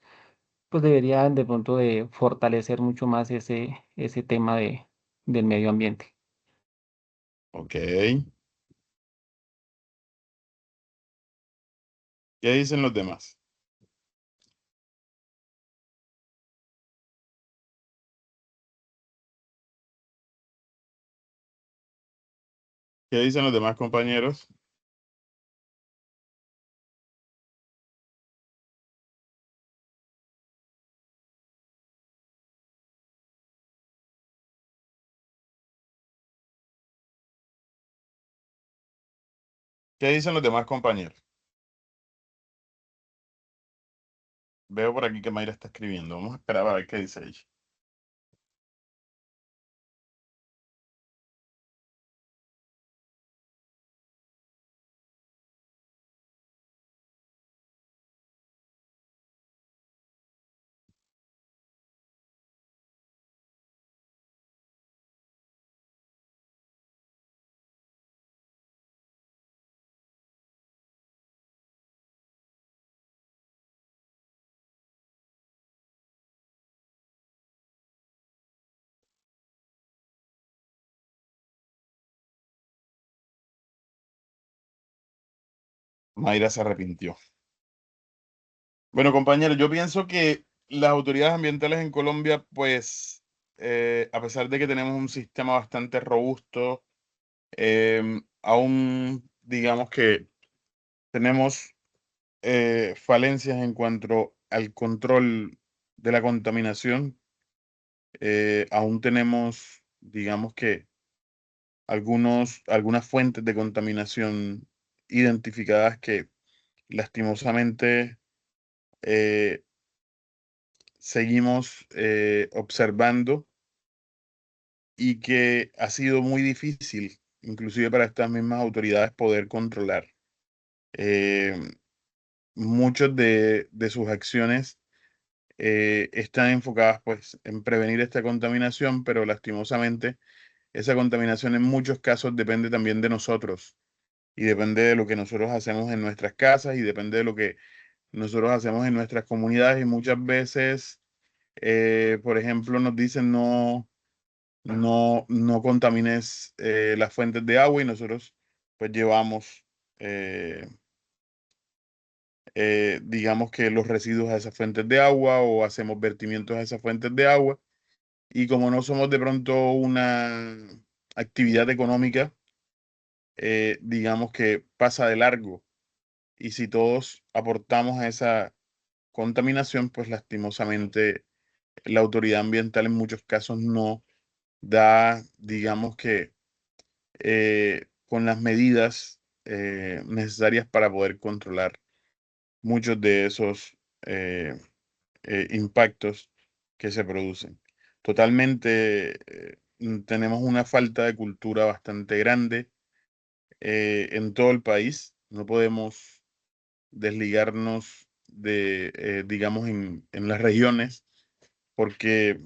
S3: pues deberían de pronto de fortalecer mucho más ese tema del medio ambiente.
S1: Ok. ¿Qué dicen los demás? ¿Qué dicen los demás compañeros? ¿Qué dicen los demás compañeros? Veo por aquí que Mayra está escribiendo. Vamos a esperar a ver qué dice ella. Mayra se arrepintió. Bueno, compañeros, yo pienso que las autoridades ambientales en Colombia, pues, a pesar de que tenemos un sistema bastante robusto, aún digamos que tenemos falencias en cuanto al control de la contaminación. Aún tenemos, digamos que, algunas fuentes de contaminación identificadas que lastimosamente eh, seguimos observando y que ha sido muy difícil, inclusive para estas mismas autoridades, poder controlar. Eh, Muchas de sus acciones están enfocadas pues en prevenir esta contaminación, pero lastimosamente esa contaminación en muchos casos depende también de nosotros y depende de lo que nosotros hacemos en nuestras casas y depende de lo que nosotros hacemos en nuestras comunidades y muchas veces, por ejemplo, nos dicen no contamines las fuentes de agua y nosotros pues llevamos, eh, digamos que los residuos a esas fuentes de agua o hacemos vertimientos a esas fuentes de agua y como no somos de pronto una actividad económica, digamos que pasa de largo y si todos aportamos a esa contaminación, pues lastimosamente la autoridad ambiental en muchos casos no da, digamos que con las medidas necesarias para poder controlar muchos de esos impactos que se producen. Totalmente tenemos una falta de cultura bastante grande en todo el país. No podemos desligarnos de, digamos, en las regiones, porque,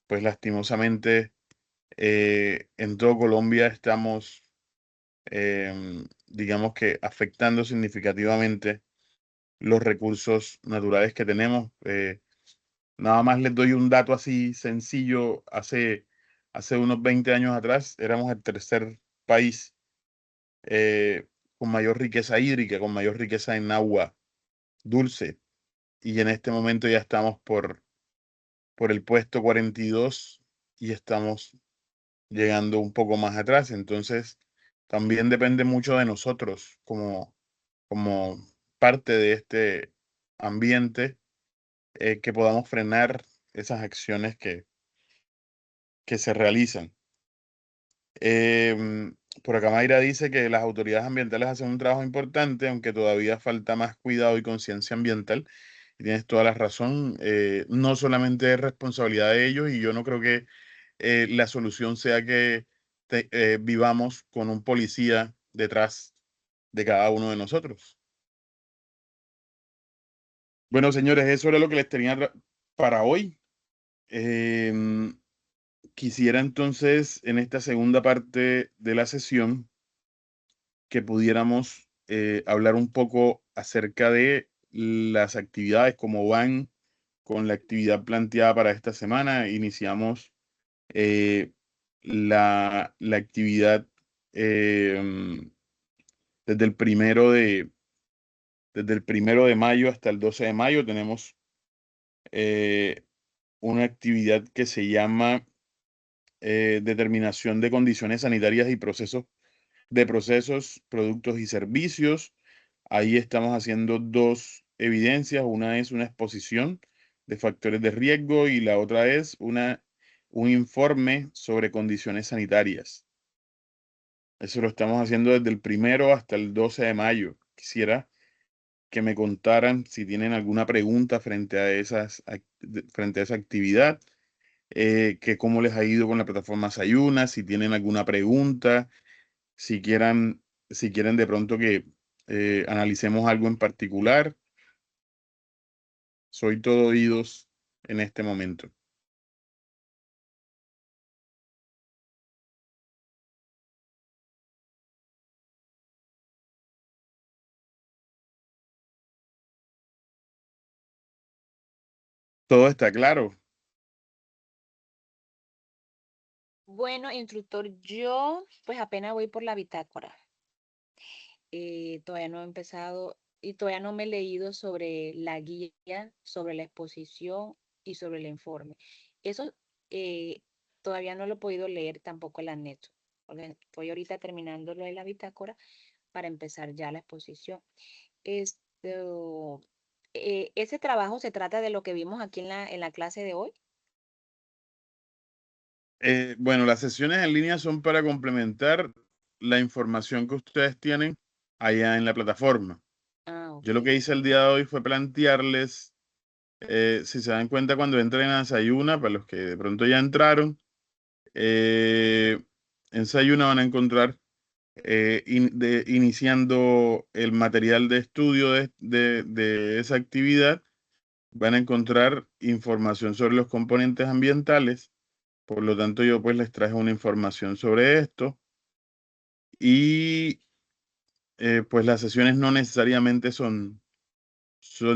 S1: pues lastimosamente, en todo Colombia estamos, digamos que, afectando significativamente los recursos naturales que tenemos. Nada más les doy un dato así sencillo. Hace unos 20 años atrás éramos el tercer país con mayor riqueza hídrica, con mayor riqueza en agua dulce. Y en este momento ya estamos por el puesto 42 y estamos llegando un poco más atrás. Entonces, también depende mucho de nosotros como parte de este ambiente, que podamos frenar esas acciones que se realizan. Em, por acá Mayra dice que las autoridades ambientales hacen un trabajo importante, aunque todavía falta más cuidado y conciencia ambiental. Y tienes toda la razón. No solamente es responsabilidad de ellos y yo no creo que la solución sea que vivamos con un policía detrás de cada uno de nosotros. Bueno, señores, eso era lo que les tenía para hoy. Em, Quisiera entonces, en esta segunda parte de la sesión, que pudiéramos hablar un poco acerca de las actividades, cómo van con la actividad planteada para esta semana. Iniciamos eh, la actividad eh, desde el primero desde el 1 de mayo hasta el 12 de mayo. Tenemos eh, una actividad que se llama determinación de condiciones sanitarias y procesos, productos y servicios. Ahí estamos haciendo dos evidencias. Una es una exposición de factores de riesgo y la otra es un informe sobre condiciones sanitarias. Eso lo estamos haciendo desde el 1 hasta el 12 de mayo. Quisiera que me contaran si tienen alguna pregunta frente a esa actividad, que cómo les ha ido con la plataforma Sayuna, si tienen alguna pregunta, si quieran, si quieren de pronto que analicemos algo en particular. Soy todo oídos en este momento. Todo está claro.
S4: Bueno, instructor, yo pues apenas voy por la bitácora. todavía no he empezado y todavía no me he leído sobre la guía, sobre la exposición y sobre el informe. Eso todavía no lo he podido leer tampoco el anexo, porque estoy ahorita terminando lo de la bitácora para empezar ya la exposición. Esto, ese trabajo se trata de lo que vimos aquí en la clase de hoy.
S1: Bueno, las sesiones en línea son para complementar la información que ustedes tienen allá en la plataforma.
S4: Ah,
S1: Yo
S4: ok.
S1: lo que hice el día de hoy fue plantearles, si se dan cuenta cuando entren a Sayuna, para los que de pronto ya entraron, en Sayuna van a encontrar iniciando el material de estudio de esa actividad, van a encontrar información sobre los componentes ambientales. Por lo tanto, yo pues les traje una información sobre esto y pues las sesiones no necesariamente son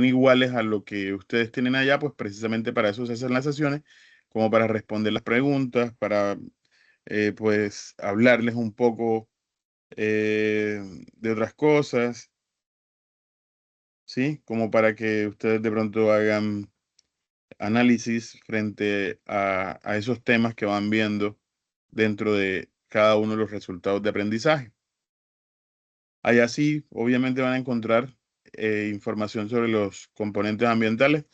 S1: iguales a lo que ustedes tienen allá, pues precisamente para eso se hacen las sesiones, como para responder las preguntas, para pues hablarles un poco de otras cosas, ¿sí? Como para que ustedes de pronto hagan análisis frente a esos temas que van viendo dentro de cada uno de los resultados de aprendizaje. Allá sí, obviamente van a encontrar información sobre los componentes ambientales.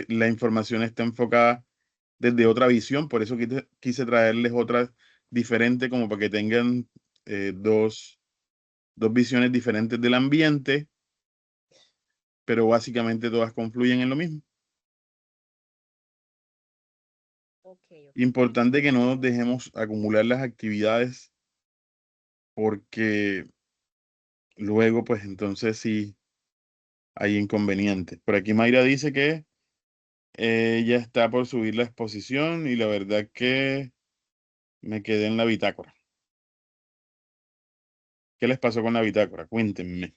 S1: La información está enfocada desde otra visión, por eso quise traerles otra diferente, como para que tengan dos visiones diferentes del ambiente, pero básicamente todas confluyen en lo mismo.
S4: Ok, ok.
S1: Importante que no nos dejemos acumular las actividades porque luego, pues entonces sí hay inconvenientes. Por aquí Mayra dice que ella está por subir la exposición y la verdad que me quedé en la bitácora. ¿Qué les pasó con la bitácora? Cuéntenme.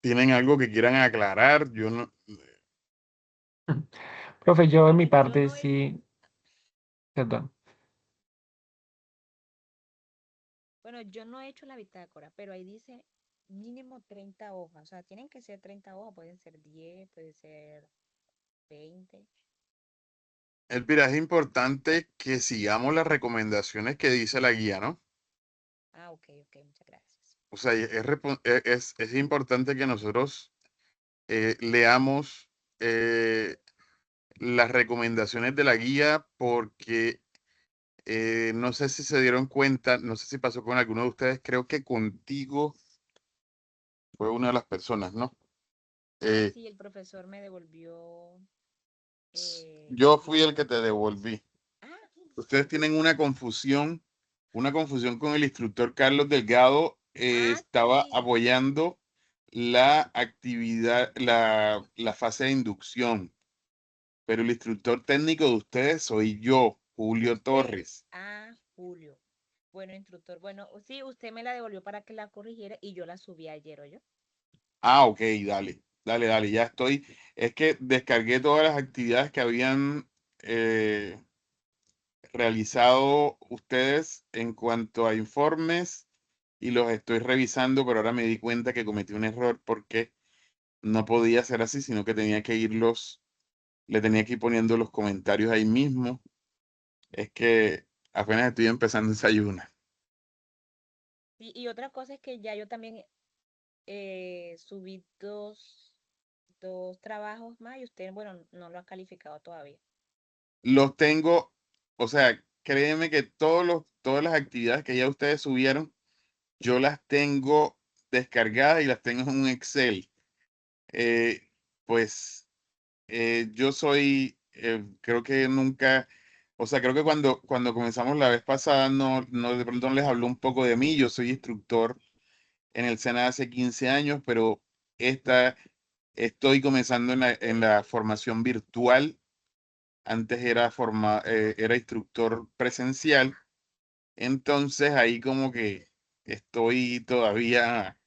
S1: ¿Tienen algo que quieran aclarar? Yo no.
S3: Profe, yo en mi
S4: Profe, yo
S3: parte
S4: no he,
S3: sí, perdón.
S4: bueno, yo no he hecho la bitácora, pero ahí dice mínimo 30 hojas. O sea, tienen que ser 30 hojas, pueden ser 10, puede ser 20.
S1: Elvira, es importante que sigamos las recomendaciones que dice la guía, ¿no?
S4: Ah, ok, ok, muchas gracias.
S1: O sea, es importante que nosotros leamos las recomendaciones de la guía porque no sé si se dieron cuenta, no sé si pasó con alguno de ustedes, creo que contigo fue una de las personas, ¿no?
S4: Ah,
S1: Eh,
S4: sí, el profesor me devolvió
S1: yo fui el que
S4: los...
S1: te devolví.
S4: Ah,
S1: Ustedes tienen una confusión con el instructor Carlos Delgado.
S4: ah,
S1: Estaba
S4: sí.
S1: apoyando la actividad, la fase de inducción, pero el instructor técnico de ustedes soy yo, Julio
S4: Usted.
S1: Torres.
S4: Ah, Julio. Bueno, instructor. Bueno, sí, usted me la devolvió para que la corrigiera y yo la subí ayer, ¿oyó?
S1: Ah, ok, dale, ya estoy. Es que descargué todas las actividades que habían eh, realizado ustedes en cuanto a informes y los estoy revisando, pero ahora me di cuenta que cometí un error porque no podía ser así, sino que le tenía que ir poniendo los comentarios ahí mismo. Es que apenas estoy empezando esa ayuna.
S4: Y otra cosa es que ya yo también subí dos trabajos más y usted, bueno, no lo ha calificado todavía.
S1: Los tengo, o sea, créeme que todas las actividades que ya ustedes subieron, yo las tengo descargadas y las tengo en un Excel. Eh, pues yo soy, creo que nunca, o sea, creo que cuando comenzamos la vez pasada, de pronto no les habló un poco de mí. Yo soy instructor en el SENA hace 15 años, pero esta, estoy comenzando en la formación virtual. Antes era instructor presencial, entonces ahí como que estoy todavía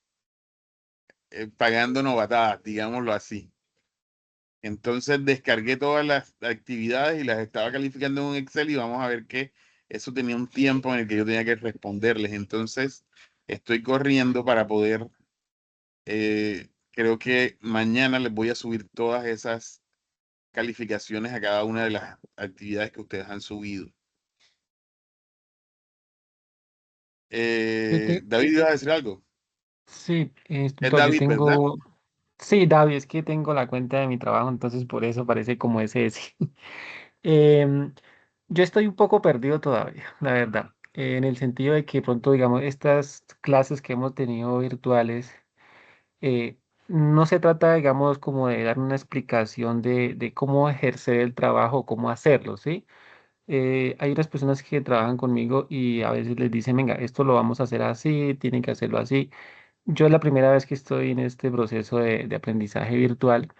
S1: pagando novatadas, digámoslo así. Entonces descargué todas las actividades y las estaba calificando en un Excel y vamos a ver que eso tenía un tiempo en el que yo tenía que responderles. Entonces estoy corriendo para poder, creo que mañana les voy a subir todas esas calificaciones a cada una de las actividades que ustedes han subido.
S3: Yo te-
S1: David, ¿ibas a decir algo?
S3: sí,
S1: Es
S3: instructor, yo
S1: David, ¿verdad?
S3: tengo, sí, David, es que tengo la cuenta de mi trabajo, entonces por eso parece como ese. Em, yo estoy un poco perdido todavía, la verdad, en el sentido de que pronto, digamos, estas clases que hemos tenido virtuales, eh, no se trata, digamos, como de dar una explicación de cómo ejercer el trabajo, cómo hacerlo, ¿sí? Hay unas personas que trabajan conmigo y a veces les dicen, venga, esto lo vamos a hacer así, tienen que hacerlo así. Yo es la primera vez que estoy en este proceso de aprendizaje virtual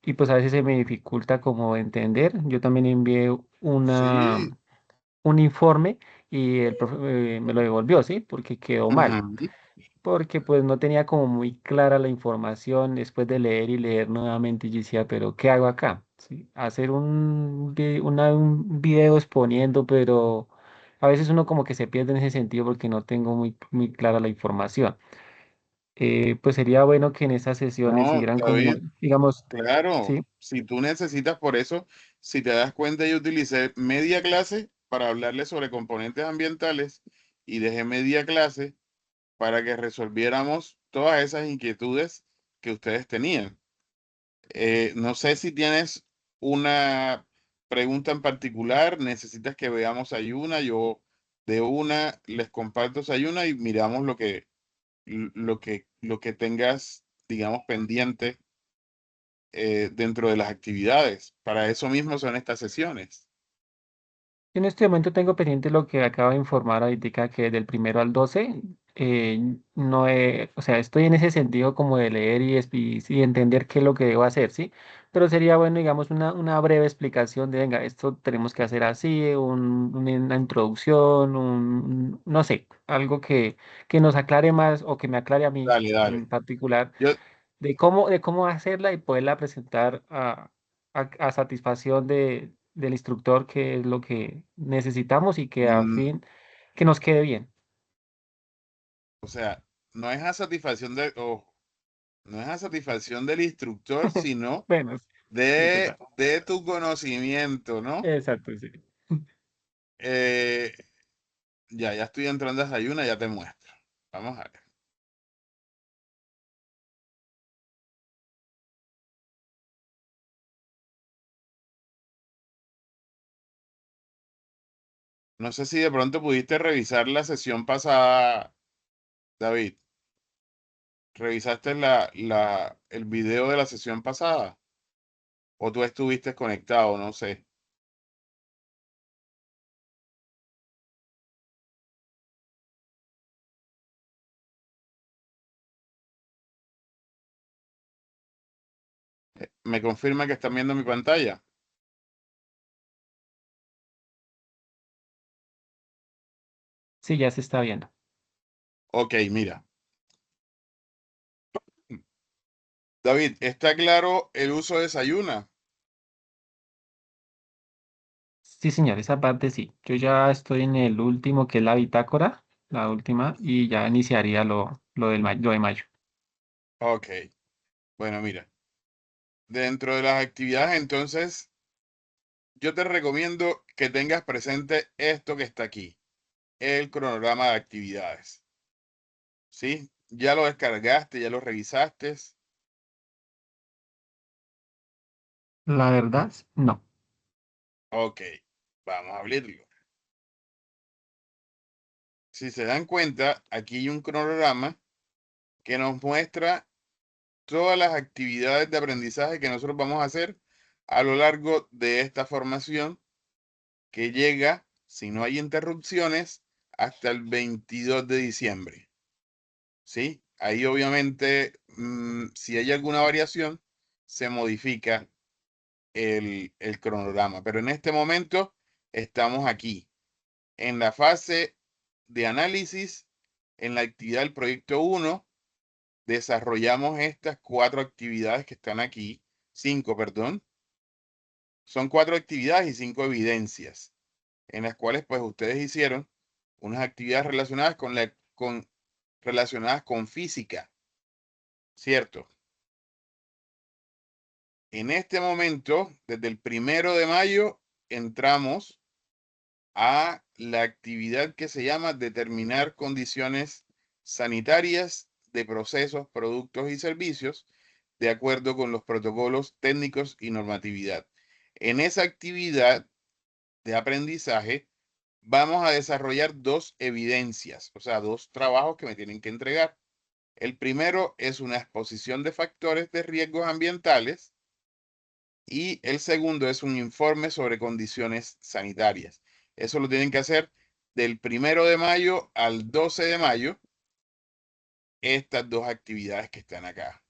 S3: y pues a veces se me dificulta como entender. Yo también envié
S1: Sí.
S3: un informe y el profe me lo devolvió, ¿sí? Porque quedó mal.
S1: Ujú.
S3: Porque pues no tenía como muy clara la información después de leer y leer nuevamente. Yo decía, pero ¿qué hago acá? ¿Sí? Hacer un video exponiendo, pero a veces uno como que se pierde en ese sentido porque no tengo muy clara la información. Pues sería bueno que en esas sesiones
S1: No,
S3: siguieran como,
S1: David,
S3: digamos,
S1: claro,
S3: sí,
S1: si tú necesitas por eso, si te das cuenta, yo utilicé media clase para hablarles sobre componentes ambientales y dejé media clase para que resolviéramos todas esas inquietudes que ustedes tenían. No sé si tienes una pregunta en particular, necesitas que veamos Ayuna, yo de una les comparto Ayuna y miramos lo que tengas, digamos, pendiente dentro de las actividades. Para eso mismo son estas sesiones.
S3: en este momento tengo pendiente lo que acaba de informar ahorita que del 1 al 12, no o sea, estoy en ese sentido como de leer y entender qué es lo que debo hacer, ¿sí? Pero sería bueno, digamos, una breve explicación de, venga, esto tenemos que hacer así, una introducción, no sé, algo que nos aclare más o que me aclare a mí
S1: Dale, dale.
S3: en particular
S1: Yo,
S3: de cómo hacerla y poderla presentar a satisfacción del instructor, que es lo que necesitamos y que a
S1: mm,
S3: fin que nos quede bien.
S1: o sea, no es a satisfacción no es a satisfacción del instructor, sino
S3: Bueno, sí,
S1: de,
S3: total.
S1: de tu conocimiento, ¿no?
S3: Exacto, sí.
S1: Eh, ya estoy entrando a desayuno, ya te muestro. Vamos a ver. No sé si de pronto pudiste revisar la sesión pasada, David. ¿Revisaste el video de la sesión pasada? ¿O tú estuviste conectado? No sé. ¿Me confirma que están viendo mi pantalla?
S3: Sí, ya se está viendo.
S1: Ok, mira. David, ¿está claro el uso de Sayuna?
S3: Sí, señor, esa parte sí. Yo ya estoy en el último, que es la bitácora, la última, y ya iniciaría lo de mayo.
S1: Ok, bueno, mira. Dentro de las actividades, entonces, yo te recomiendo que tengas presente esto que está aquí, el cronograma de actividades. ¿Sí? Ya lo descargaste, ya lo revisaste.
S3: La verdad, no.
S1: Ok, vamos a abrirlo. Si se dan cuenta, aquí hay un cronograma que nos muestra todas las actividades de aprendizaje que nosotros vamos a hacer a lo largo de esta formación que llega, si no hay interrupciones, hasta el 22 de diciembre. ¿Sí? Ahí obviamente, si hay alguna variación, se modifica el cronograma. Pero en este momento estamos aquí, en la fase de análisis, en la actividad del proyecto 1, desarrollamos estas 4 actividades que están aquí, 5, perdón. Son 4 actividades y 5 evidencias, en las cuales pues ustedes hicieron unas actividades relacionadas con física, ¿cierto? En este momento, desde el 1 de mayo, entramos a la actividad que se llama determinar condiciones sanitarias de procesos, productos y servicios de acuerdo con los protocolos técnicos y normatividad. En esa actividad de aprendizaje vamos a desarrollar 2 evidencias, o sea, 2 trabajos que me tienen que entregar. El primero es una exposición de factores de riesgos ambientales y el segundo es un informe sobre condiciones sanitarias. Eso lo tienen que hacer del 1 de mayo al 12 de mayo, estas 2 actividades que están acá.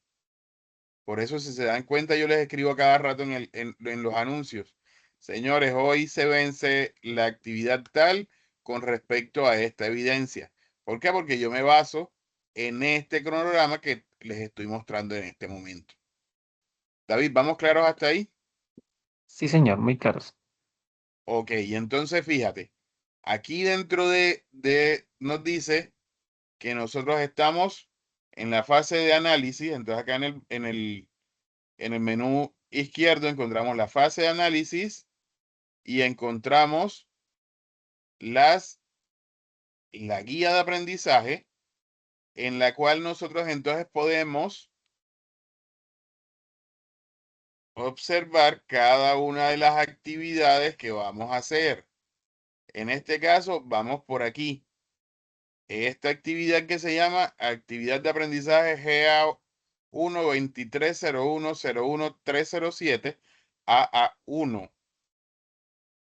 S1: Por eso, si se dan cuenta, yo les escribo cada rato en los anuncios. Señores, hoy se vence la actividad tal con respecto a esta evidencia. ¿Por qué? Porque yo me baso en este cronograma que les estoy mostrando en este momento. David, ¿vamos claros hasta ahí?
S3: Sí, señor, muy claros.
S1: Ok, y entonces fíjate, aquí dentro nos dice que nosotros estamos en la fase de análisis. Entonces acá en el menú izquierdo encontramos la fase de análisis y encontramos la guía de aprendizaje, en la cual nosotros entonces podemos observar cada una de las actividades que vamos a hacer. En este caso, vamos por aquí. Esta actividad que se llama actividad de aprendizaje GA 1-2301-01-307 AA1.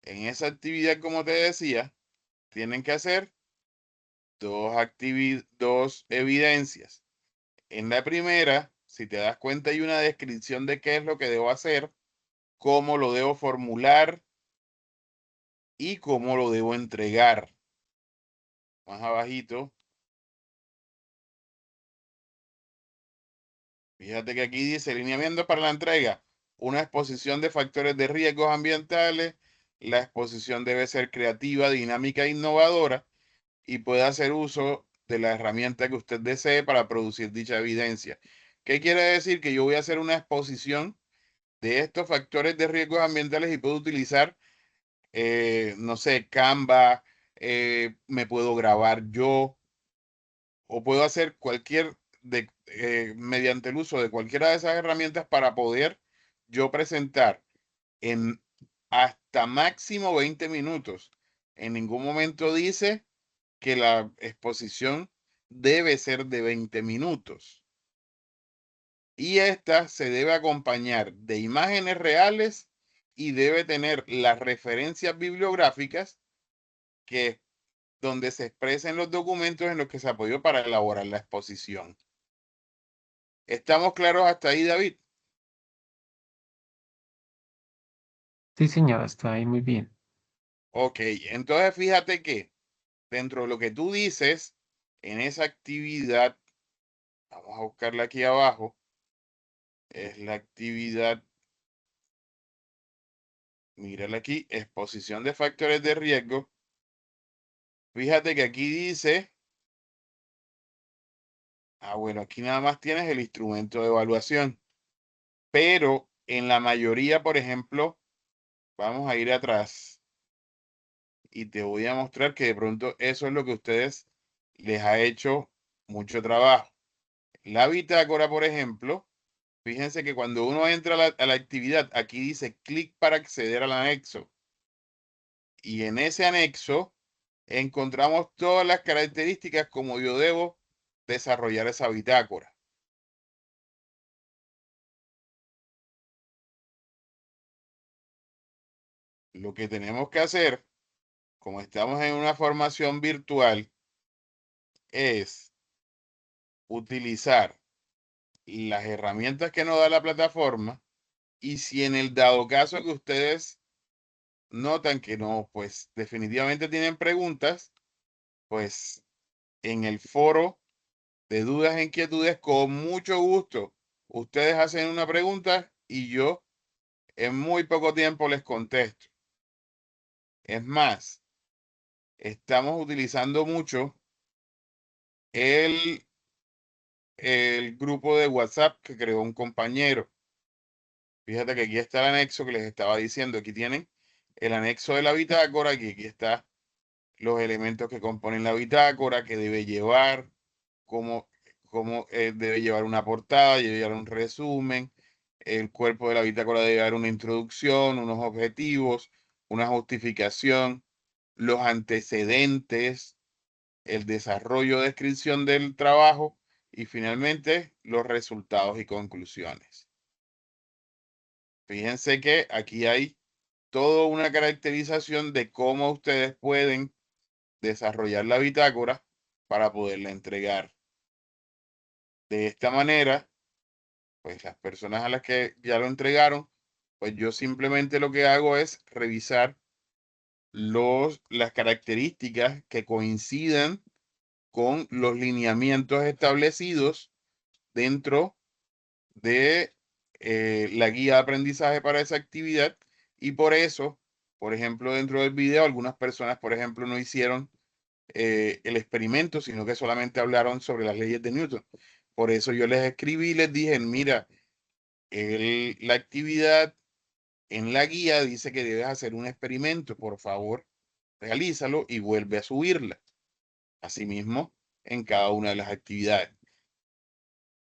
S1: En esa actividad, como te decía, tienen que hacer 2 evidencias. En la primera, si te das cuenta, hay una descripción de qué es lo que debo hacer, cómo lo debo formular y cómo lo debo entregar. Más abajito, fíjate que aquí dice lineamientos para la entrega, una exposición de factores de riesgos ambientales. La exposición debe ser creativa, dinámica e innovadora y puede hacer uso de la herramienta que usted desee para producir dicha evidencia. ¿Qué quiere decir? Que yo voy a hacer una exposición de estos factores de riesgos ambientales y puedo utilizar, no sé, Canva, me puedo grabar yo o puedo hacer mediante el uso de cualquiera de esas herramientas para poder yo presentar en hasta máximo 20 minutos. En ningún momento dice que la exposición debe ser de 20 minutos. Y esta se debe acompañar de imágenes reales y debe tener las referencias bibliográficas donde se expresen los documentos en los que se apoyó para elaborar la exposición. ¿Estamos claros hasta ahí, David?
S3: Sí, señor, está ahí muy bien.
S1: Ok, entonces fíjate que dentro de lo que tú dices, en esa actividad, vamos a buscarla aquí abajo, es la actividad, mírala aquí, exposición de factores de riesgo. Fíjate que aquí dice, bueno, aquí nada más tienes el instrumento de evaluación, pero en la mayoría, por ejemplo, vamos a ir atrás y te voy a mostrar que de pronto eso es lo que a ustedes les ha hecho mucho trabajo. La bitácora, por ejemplo, fíjense que cuando uno entra a la actividad, aquí dice clic para acceder al anexo. Y en ese anexo encontramos todas las características como yo debo desarrollar esa bitácora. Lo que tenemos que hacer, como estamos en una formación virtual, es utilizar las herramientas que nos da la plataforma y si en el dado caso que ustedes notan que no, pues definitivamente tienen preguntas, pues en el foro de dudas e inquietudes, con mucho gusto. Ustedes hacen una pregunta y yo en muy poco tiempo les contesto. Es más, estamos utilizando mucho el, el grupo de WhatsApp que creó un compañero. Fíjate que aquí está el anexo que les estaba diciendo. Aquí tienen el anexo de la bitácora, aquí está los elementos que componen la bitácora, que debe llevar, cómo, cómo debe llevar una portada, debe llevar un resumen, el cuerpo de la bitácora debe llevar una introducción, unos objetivos, una justificación, los antecedentes, el desarrollo, descripción del trabajo y finalmente los resultados y conclusiones. Fíjense que aquí hay toda una caracterización de cómo ustedes pueden desarrollar la bitácora para poderla entregar. De esta manera, pues las personas a las que ya lo entregaron, pues yo simplemente lo que hago es revisar las características que coincidan con los lineamientos establecidos dentro de la guía de aprendizaje para esa actividad y por eso, por ejemplo, dentro del video, algunas personas, por ejemplo, no hicieron el experimento, sino que solamente hablaron sobre las leyes de Newton. Por eso yo les escribí y les dije, mira, la actividad en la guía dice que debes hacer un experimento, por favor, realízalo y vuelve a subirla. Asimismo, en cada una de las actividades.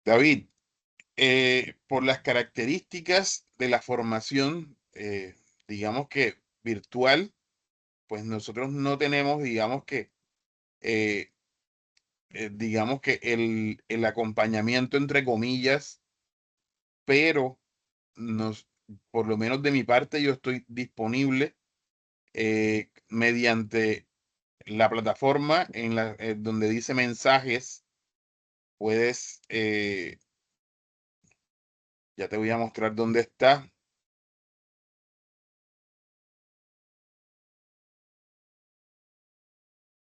S1: David, por las características de la formación, digamos que virtual, pues nosotros no tenemos, eh, digamos que el acompañamiento entre comillas, pero por lo menos de mi parte, yo estoy disponible mediante la plataforma donde dice mensajes. Puedes, ya te voy a mostrar dónde está.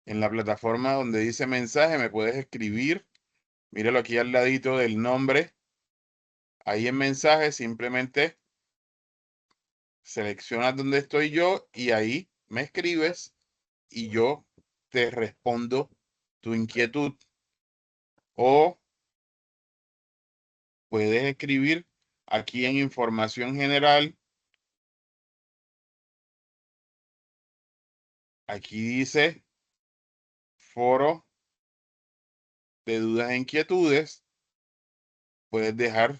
S1: En la plataforma donde dice mensaje, me puedes escribir. Míralo aquí al ladito del nombre. Ahí en mensaje, simplemente seleccionas donde estoy yo y ahí me escribes y yo te respondo tu inquietud. O puedes escribir aquí en información general. Aquí dice foro de dudas e inquietudes. Puedes dejar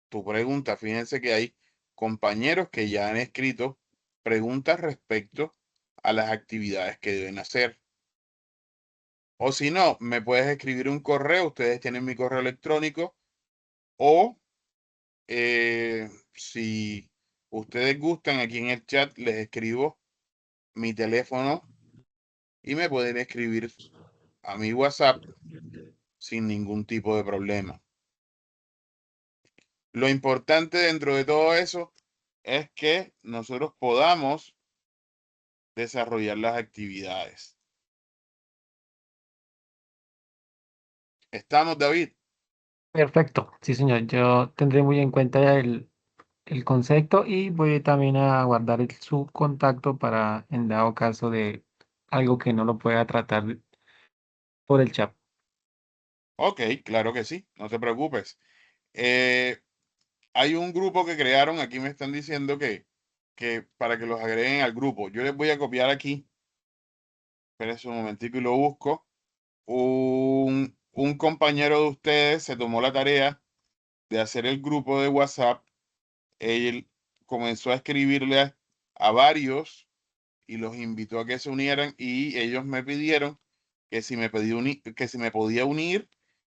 S1: tu pregunta. Fíjense que hay compañeros que ya han escrito preguntas respecto a las actividades que deben hacer. O si no, me puedes escribir un correo. Ustedes tienen mi correo electrónico. O si ustedes gustan, aquí en el chat les escribo mi teléfono y me pueden escribir a mi WhatsApp sin ningún tipo de problema. Lo importante dentro de todo eso es que nosotros podamos desarrollar las actividades. ¿Estamos, David?
S3: Perfecto, sí señor, yo tendré muy en cuenta el concepto y voy también a guardar su contacto para en dado caso de algo que no lo pueda tratar por el chat.
S1: Ok, claro que sí, no te preocupes. Eh, hay un grupo que crearon, aquí me están diciendo que para que los agreguen al grupo. Yo les voy a copiar aquí. Espérense un momentico y lo busco. Un compañero de ustedes se tomó la tarea de hacer el grupo de WhatsApp. Él comenzó a escribirle a varios y los invitó a que se unieran y ellos me pidieron que si me podía unir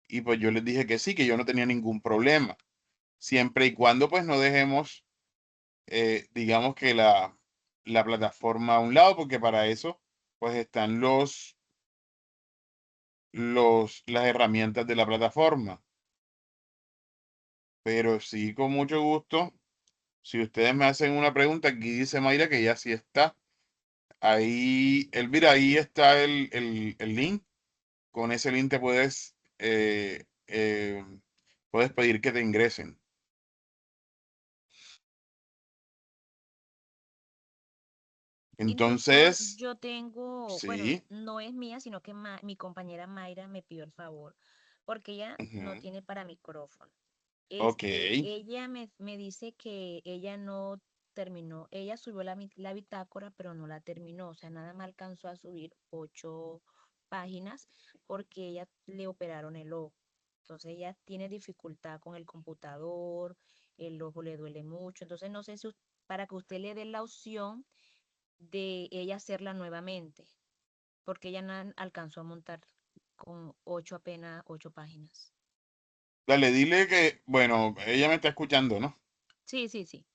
S1: y pues yo les dije que sí, que yo no tenía ningún problema, siempre y cuando pues no dejemos, digamos que la plataforma a un lado, porque para eso pues están las herramientas de la plataforma. Pero sí, con mucho gusto, si ustedes me hacen una pregunta, aquí dice Mayra que ya sí está. Ahí, Elvira, ahí está el link. Con ese link te puedes puedes pedir que te ingresen.
S4: Instructor,
S1: Entonces,
S4: yo tengo, bueno,
S1: sí,
S4: no es mía, sino que mi compañera Mayra me pidió el favor, porque ella no
S1: ujú,
S4: tiene para micrófono.
S1: ok,
S4: Ella me dice que ella no terminó, ella subió la bitácora, pero no la terminó, o sea, nada más alcanzó a subir 8 páginas porque ella le operaron el ojo. Entonces ella tiene dificultad con el computador, el ojo le duele mucho, entonces no sé si para que usted le dé la opción de ella hacerla nuevamente, porque ella no alcanzó a montar con apenas 8 páginas.
S1: dale, dile que, bueno, ella me está escuchando, ¿no?
S4: Sí, sí, sí.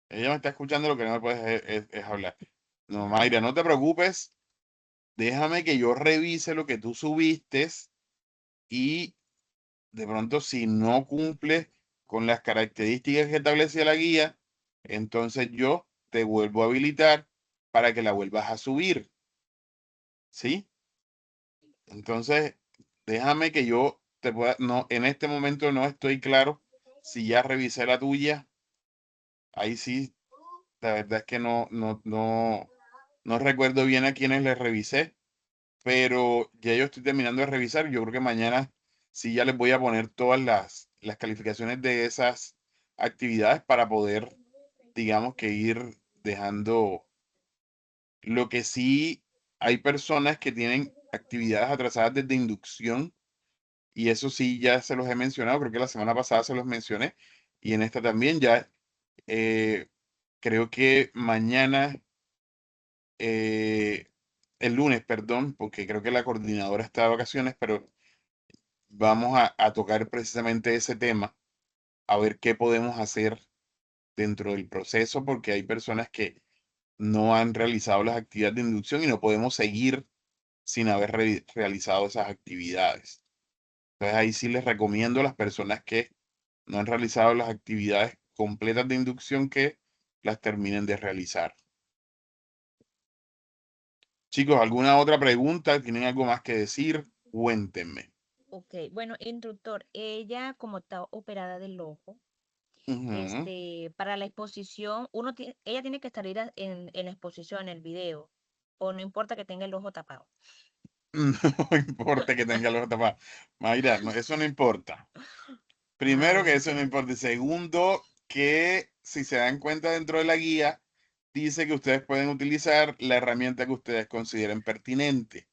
S1: Ella me está escuchando, lo que no me puedes es hablar. No,
S4: Dale.
S1: Mayra, no te preocupes, déjame que yo revise lo que tú subiste y de pronto si no cumple con las características que establecía la guía, entonces yo te vuelvo a habilitar para que la vuelvas a subir, ¿sí? Entonces, déjame que yo te pueda, no, en este momento no estoy claro si ya revisé la tuya. Ahí sí, la verdad es que no recuerdo bien a quiénes les revisé, pero ya yo estoy terminando de revisar. Yo creo que mañana sí ya les voy a poner todas las calificaciones de esas actividades para poder, digamos que ir dejando. Lo que sí, hay personas que tienen actividades atrasadas desde inducción y eso sí ya se los he mencionado, creo que la semana pasada se los mencioné y en esta también ya eh, creo que mañana, eh, el lunes, perdón, porque creo que la coordinadora está de vacaciones, pero vamos a tocar precisamente ese tema, a ver qué podemos hacer dentro del proceso, porque hay personas que no han realizado las actividades de inducción y no podemos seguir sin haber realizado esas actividades. Entonces ahí sí les recomiendo a las personas que no han realizado las actividades completas de inducción que las terminen de realizar. Chicos, ¿alguna otra pregunta? ¿Tienen algo más que decir? Cuéntenme.
S4: Ok, bueno, instructor, ella como está operada del ojo,
S1: Ujú.
S4: para la exposición, ella tiene que estar en la exposición, en el video, o no importa que tenga el ojo tapado.
S1: No importa que tenga los tapados. Mayra, no, eso no importa.
S4: Ah,
S1: Primero que
S4: bueno,
S1: eso no importa. Y segundo, que si se dan cuenta dentro de la guía, dice que ustedes pueden utilizar la herramienta que ustedes consideren pertinente.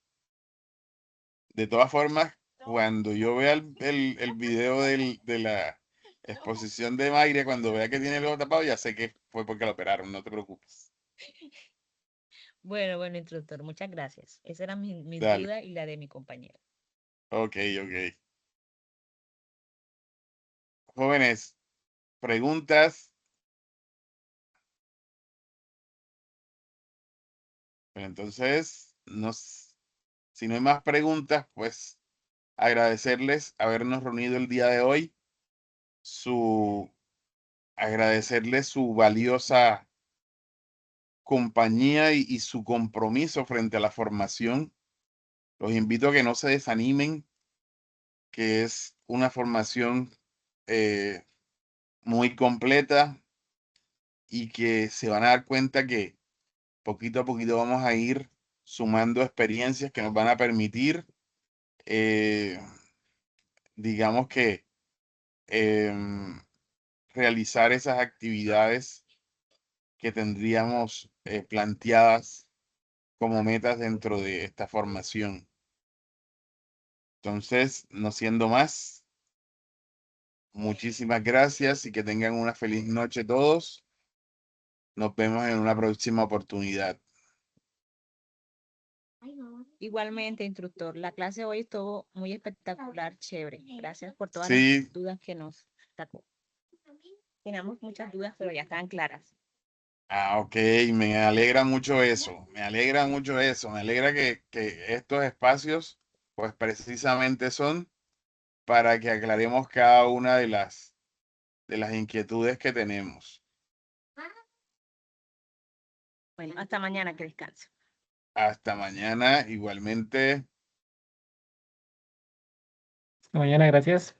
S1: De todas formas, cuando yo vea el video de la exposición de Mayra, cuando vea que tiene el ojo tapado, ya sé que fue porque lo operaron, no te preocupes.
S4: bueno, bueno, instructor, muchas gracias. Esa era mi
S1: Dale.
S4: duda y la de mi compañera.
S1: Ok, ok. Jóvenes, preguntas. Pero entonces, si no hay más preguntas, pues agradecerles habernos reunido el día de hoy, su, agradecerles su valiosa compañía y su compromiso frente a la formación. Los invito a que no se desanimen, que es una formación eh, muy completa y que se van a dar cuenta que poquito a poquito vamos a ir sumando experiencias que nos van a permitir, eh, digamos que, em, realizar esas actividades que tendríamos planteadas como metas dentro de esta formación. Entonces, no siendo más, muchísimas gracias y que tengan una feliz noche todos. Nos vemos en una próxima oportunidad.
S4: Igualmente, instructor, la clase hoy estuvo muy espectacular, chévere. Gracias por todas las
S1: Sí,
S4: dudas que nos sacó. Teníamos muchas dudas, pero ya estaban claras.
S1: ok, me alegra mucho eso, me alegra mucho eso, me alegra que estos espacios, pues precisamente son para que aclaremos cada una de las inquietudes que tenemos.
S4: Bueno, hasta mañana, que descanse.
S1: Hasta mañana, igualmente.
S3: Mañana, gracias.